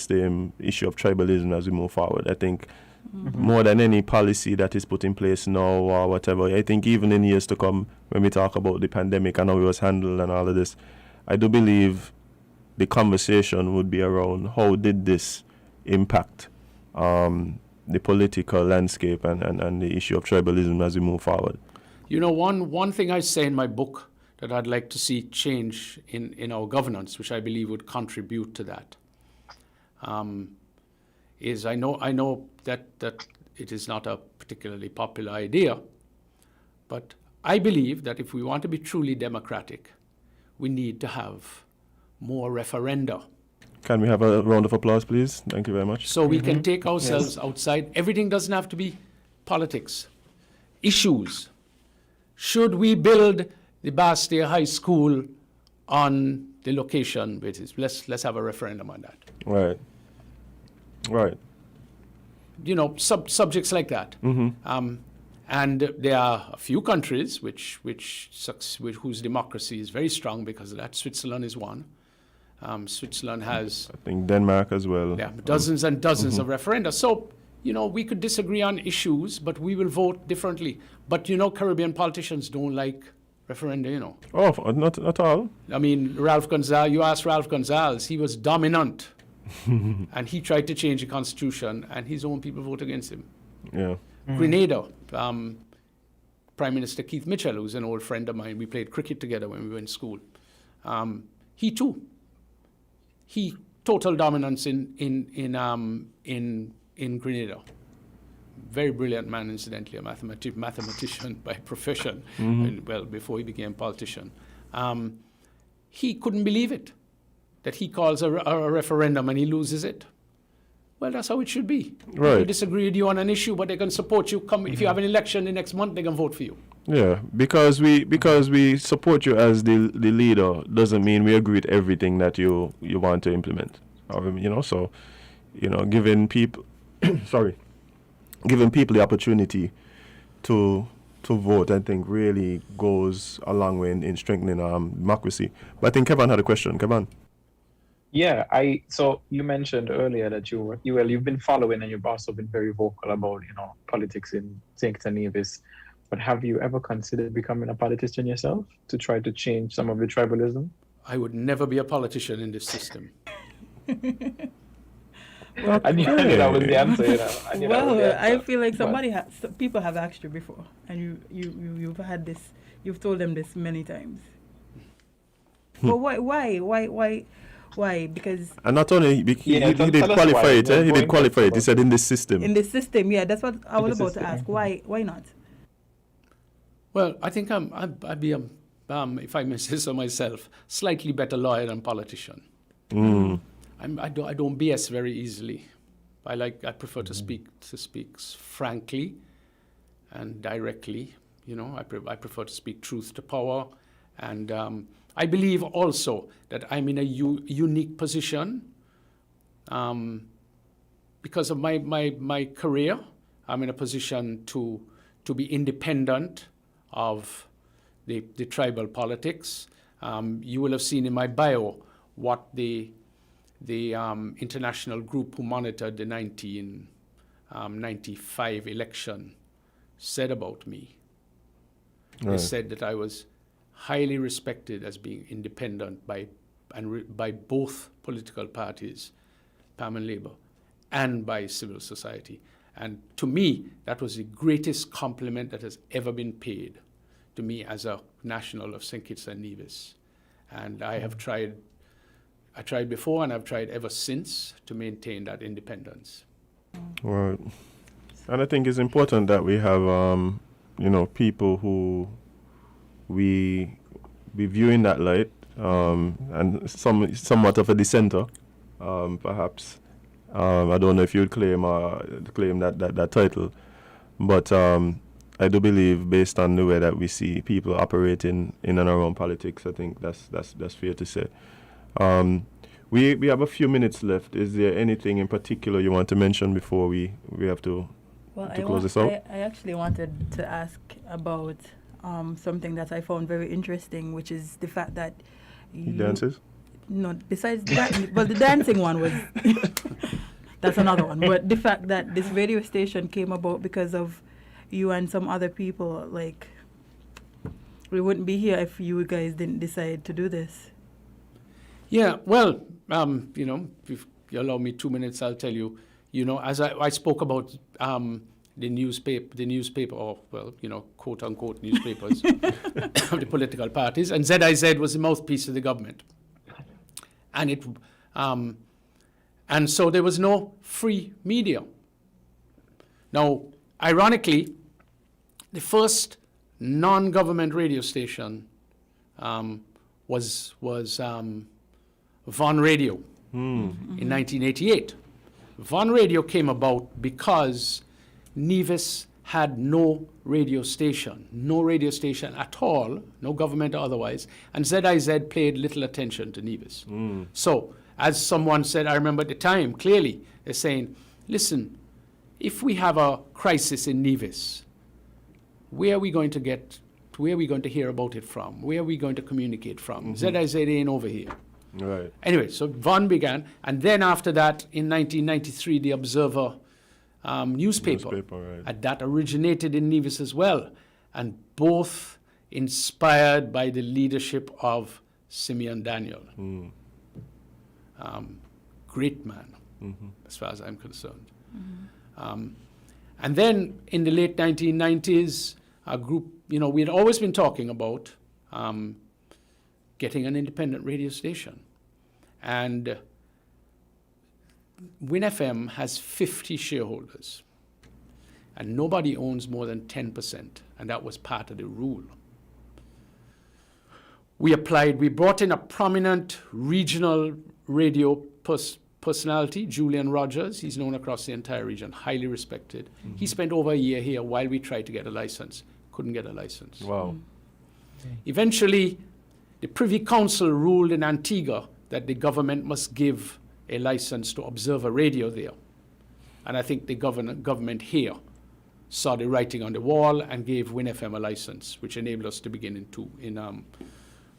same issue of tribalism as we move forward. I think more than any policy that is put in place now or whatever, I think even in years to come, when we talk about the pandemic and how it was handled and all of this, I do believe the conversation would be around how did this impact the political landscape and the issue of tribalism as we move forward. One thing I say in my book that I'd like to see change in our governance, which I believe would contribute to that, is I know that it is not a particularly popular idea, but I believe that if we want to be truly democratic, we need to have more referenda. Can we have a round of applause, please? Thank you very much. So we can take ourselves outside. Everything doesn't have to be politics. Issues. Should we build the Bastille High School on the location? Let's have a referendum on that. Right. Subjects like that. And there are a few countries whose democracy is very strong because of that. Switzerland is one. Switzerland has, I think, Denmark as well. Yeah, dozens and dozens of referenda. So, we could disagree on issues, but we will vote differently. But, Caribbean politicians don't like referenda, Oh, not at all. I mean, Ralph Gonzalez, you asked Ralph Gonzalez, he was dominant. And he tried to change the constitution, and his own people voted against him. Yeah. Grenada, Prime Minister Keith Mitchell, who's an old friend of mine, we played cricket together when we were in school. He too total dominance in Grenada. Very brilliant man, incidentally, a mathematician by profession, before he became politician. He couldn't believe it, that he calls a referendum and he loses it. Well, that's how it should be. Right. People disagree with you on an issue, but they can support you. If you have an election the next month, they can vote for you. Yeah, because we support you as the leader doesn't mean we agree with everything that you want to implement. So, giving people giving people the opportunity to vote, I think, really goes a long way in strengthening democracy. But I think Kevon had a question. Kevon. Yeah, so you mentioned earlier that you've been following and you've also been very vocal about politics in St Kitts and Nevis. But have you ever considered becoming a politician yourself to try to change some of the tribalism? I would never be a politician in this system. I knew that was the answer. I feel like people have asked you before, and you've had this. You've told them this many times. But why? Because and not only he did qualify it. He did qualify it. He said in this system. In this system, yeah, that's what I was about to ask. Why not? Well, I think I'd be if I may say so myself, slightly better lawyer than politician. I don't BS very easily. I prefer to speak frankly and directly. I prefer to speak truth to power, and I believe also that I'm in a unique position because of my career. I'm in a position to be independent of the tribal politics. You will have seen in my bio what the international group who monitored the 1995 election said about me. Right. They said that I was highly respected as being independent by both political parties, PAM and Labour, and by civil society. And to me, that was the greatest compliment that has ever been paid to me as a national of St Kitts and Nevis. And I tried before and I've tried ever since to maintain that independence. Right. And I think it's important that we have, people who we view in that light, and somewhat of a dissenter, perhaps. I don't know if you'd claim that title, but I do believe, based on the way that we see people operating in and around politics, I think that's fair to say. We have a few minutes left. Is there anything in particular you want to mention before we have to close this out? I actually wanted to ask about something that I found very interesting, which is the fact that dances? No, besides that, well, the dancing one was that's another one. But the fact that this radio station came about because of you and some other people, like, we wouldn't be here if you guys didn't decide to do this. Yeah, well, if you allow me 2 minutes, I'll tell you, as I spoke about the newspaper, or, quote unquote newspapers of the political parties, and ZIZ was the mouthpiece of the government. And so there was no free media. Now, ironically, the first non-government radio station was WINN Radio in 1988. WINN Radio came about because Nevis had no radio station at all, no government or otherwise, and ZIZ paid little attention to Nevis. So, as someone said, I remember at the time, clearly, they're saying, listen, if we have a crisis in Nevis, where are we going to hear about it from? Where are we going to communicate from? ZIZ ain't over here. Right. Anyway, so WINN began, and then after that, in 1993, the Observer newspaper right. And that originated in Nevis as well, and both inspired by the leadership of Simeon Daniel. Great man, as far as I'm concerned. And then in the late 1990s, a group, we had always been talking about getting an independent radio station. And WINN FM has 50 shareholders, and nobody owns more than 10%, and that was part of the rule. We brought in a prominent regional radio personality, Julian Rogers. He's known across the entire region, highly respected. Mm-hmm. He spent over a year here while we tried to get a license. Couldn't get a license. Wow. Eventually, the Privy Council ruled in Antigua that the government must give a license to observe a radio there. And I think the government here saw the writing on the wall and gave WINN FM a license, which enabled us to begin in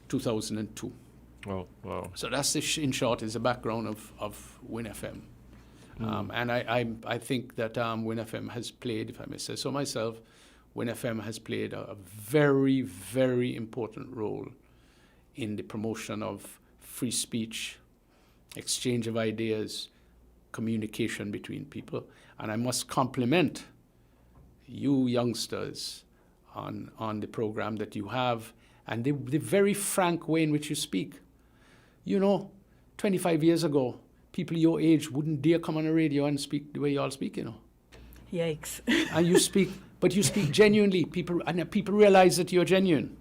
2002. Oh, wow. So that's, in short, is the background of WINN FM. And I think that WINN FM has played, if I may say so myself, WINN FM has played a very, very important role in the promotion of free speech, exchange of ideas, communication between people. And I must compliment you youngsters on the program that you have and the very frank way in which you speak. You know, 25 years ago, people your age wouldn't dare come on a radio and speak the way you all speak, you know. Yikes. And you speak, but you speak genuinely. People realize that you're genuine.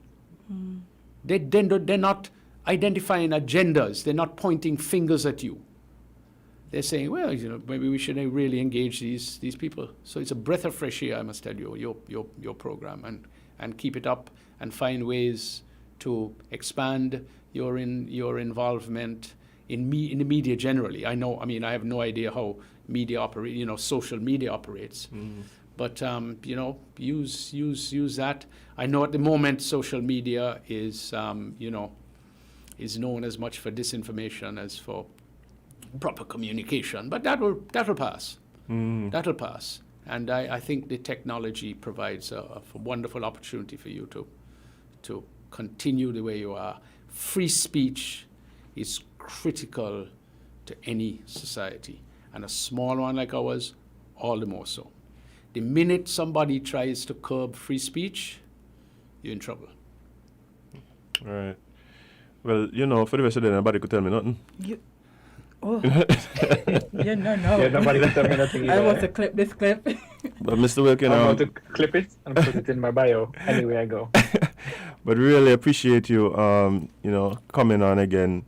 Mm. They're not identifying agendas. They're not pointing fingers at you. They're saying, well, you know, maybe we should really engage these people. So it's a breath of fresh air, I must tell you, your program, and keep it up and find ways to expand your involvement in the media generally. I have no idea how media operate, social media operates. Mm. But use that. I know at the moment social media is known as much for disinformation as for proper communication. But that'll pass. Mm. That'll pass. And I think the technology provides a wonderful opportunity for you to continue the way you are. Free speech is critical to any society, and a small one like ours, all the more so. The minute somebody tries to curb free speech, you're in trouble. All right. Well, for the rest of the day, nobody could tell me nothing. No. Yeah, nobody could tell me nothing either. I want to clip this clip. But Mr. Wilkin, I want to clip it and put it in my bio anywhere I go. But really appreciate you, coming on again,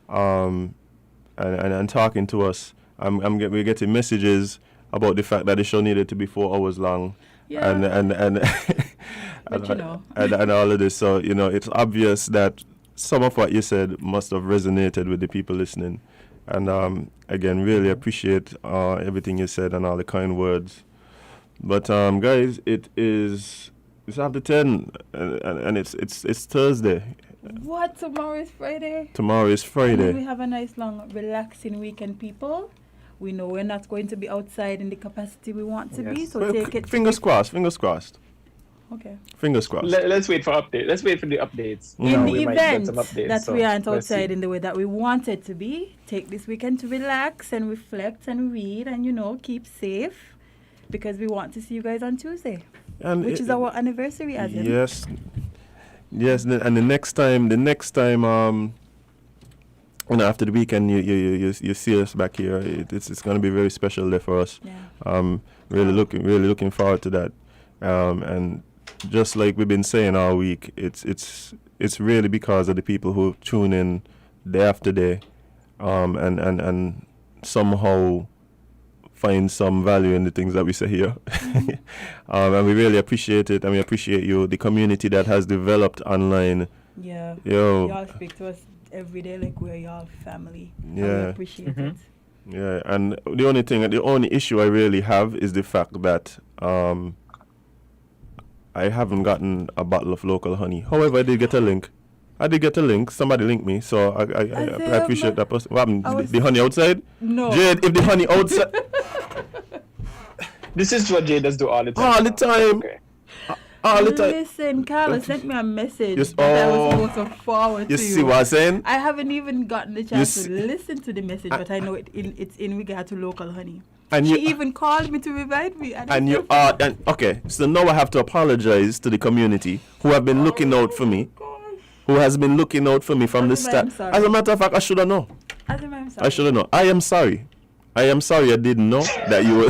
and talking to us. We're getting messages about the fact that the show needed to be 4 hours long, yeah. and all of this. So it's obvious that some of what you said must have resonated with the people listening. And again, really appreciate everything you said and all the kind words. But guys, it's after 10, and it's Thursday. What? Tomorrow is Friday? Tomorrow is Friday. And we have a nice, long, relaxing weekend, people. We know we're not going to be outside in the capacity we want to be, so take it. Fingers crossed. Okay. Fingers crossed. Let's wait for update. Let's wait for the updates. In the event that we aren't outside in the way that we wanted to be, take this weekend to relax and reflect and read and, keep safe, because we want to see you guys on Tuesday, which is our anniversary, Azem. Yes, and the next time, after the weekend, you see us back here. It's going to be a very special day for us. Yeah. Really looking forward to that. And just like we've been saying all week, it's really because of the people who tune in day after day, and somehow find some value in the things that we say here. And we really appreciate it, and we appreciate you, the community that has developed online. Yeah. Y'all speak to us every day like we're y'all family. Yeah. And we appreciate it. Yeah, and the only issue I really have is the fact that I haven't gotten a bottle of local honey. However, I did get a link. Somebody linked me, so I appreciate that person. What happened? The honey outside? No. Jade, if the honey outside... This is what Jade does do all the time. All the time. Okay. All the time. Listen, Carla sent me a message that I was supposed to forward to you. You see what I'm saying? I haven't even gotten the chance to listen to the message, but I know it's in regard to local honey. And she even called me to remind me. Okay, so now I have to apologize to the community who have been looking out for me. Who has been looking out for me from the start. As a matter of fact, I should have known. I'm sorry. I should have known. I am sorry. I am sorry I didn't know that you were.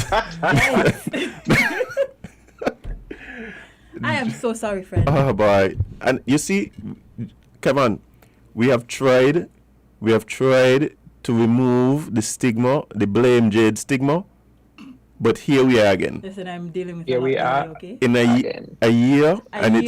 I am so sorry, friend. Oh boy. And you see, Kevon, we have tried to remove the stigma, the blame Jade stigma, but here we are again. Listen, I'm dealing with Here we are. Okay? In a year, and we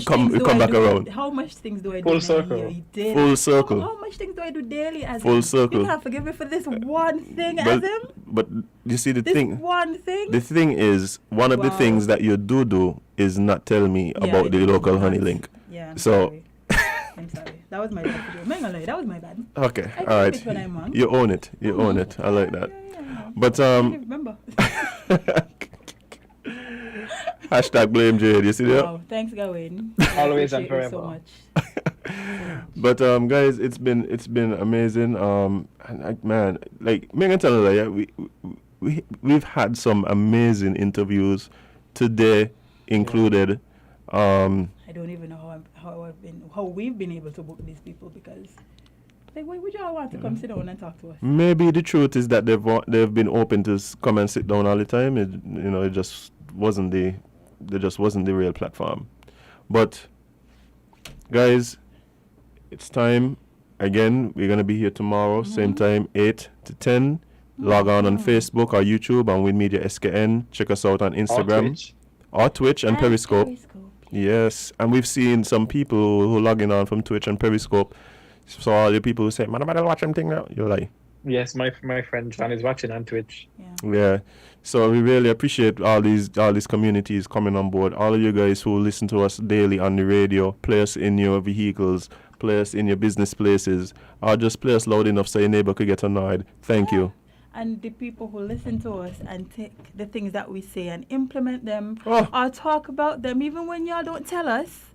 come back around. How much things do I do? Full circle. Full circle. How much things do I do daily? Azem? Full circle. You can't forgive me for this one thing, But, Azem. but you see This one thing. the thing is, one of the Wow. things that you do is not tell me about the local honey link. Yeah, I'm So, sorry. I'm sorry. That was my bad. I'm not gonna lie, that was my bad. okay, I all right. it when I'm wrong. You own it. You own it. I like that. But I remember. hashtag blame Jade. You see that? Wow, thanks, Gawain. Always and Appreciate you forever. so much. But guys, it's been amazing. And man, like me gonna tell you, yeah, we've had some amazing interviews today, included. I don't even know how we've been able to book these people, because like, why would y'all want to come sit down and talk to us? Maybe the truth is that they've been open to come and sit down all the time. It just wasn't the real platform. But guys, it's time again. We're gonna be here tomorrow, same time, 8 to 10. Log on Facebook or YouTube on WINNmedia SKN. Check us out on Instagram or Twitch and Periscope. Yes, and we've seen some people who logging on from Twitch and Periscope. So all the people who say, "Man, nobody watch them thing now," you're like, Yes, my friend John is watching on Twitch. yeah. So we really appreciate all these communities coming on board. All of you guys who listen to us daily on the radio, play us in your vehicles, play us in your business places, or just play us loud enough so your neighbor could get annoyed. Thank you. And the people who listen to us and take the things that we say and implement them Oh. or talk about them, even when y'all don't tell us,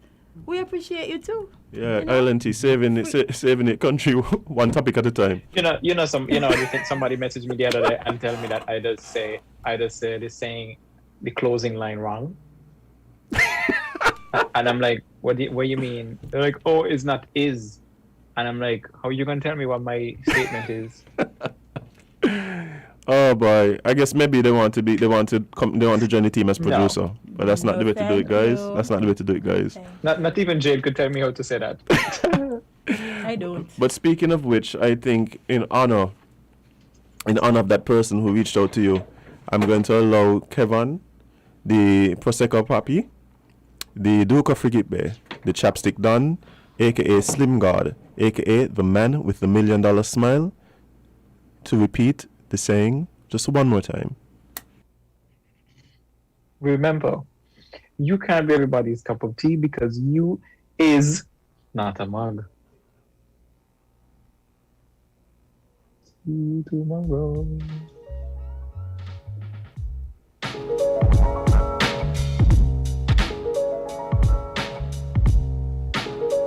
we appreciate you too. Yeah, ILNT saving it country one topic at a time. You think somebody messaged me the other day and tell me that I just say they're saying the closing line wrong. And I'm like, what do you mean? They're like, oh, it's not is. And I'm like, how are you gonna tell me what my statement is? Oh boy, I guess maybe they want to join the team as producer, No. but that's not the way to do it, guys. That's not the way to do it, guys. Not even Jade could tell me how to say that. I don't. But speaking of which, I think in honor of that person who reached out to you, I'm going to allow Kevon, the Prosecco Papi, the Duke of Frigate Bay, the Chapstick Don, aka Slim God, aka the man with the $1 million smile, to repeat the saying just one more time. Remember, you can't be everybody's cup of tea because you is not a mug. See you tomorrow.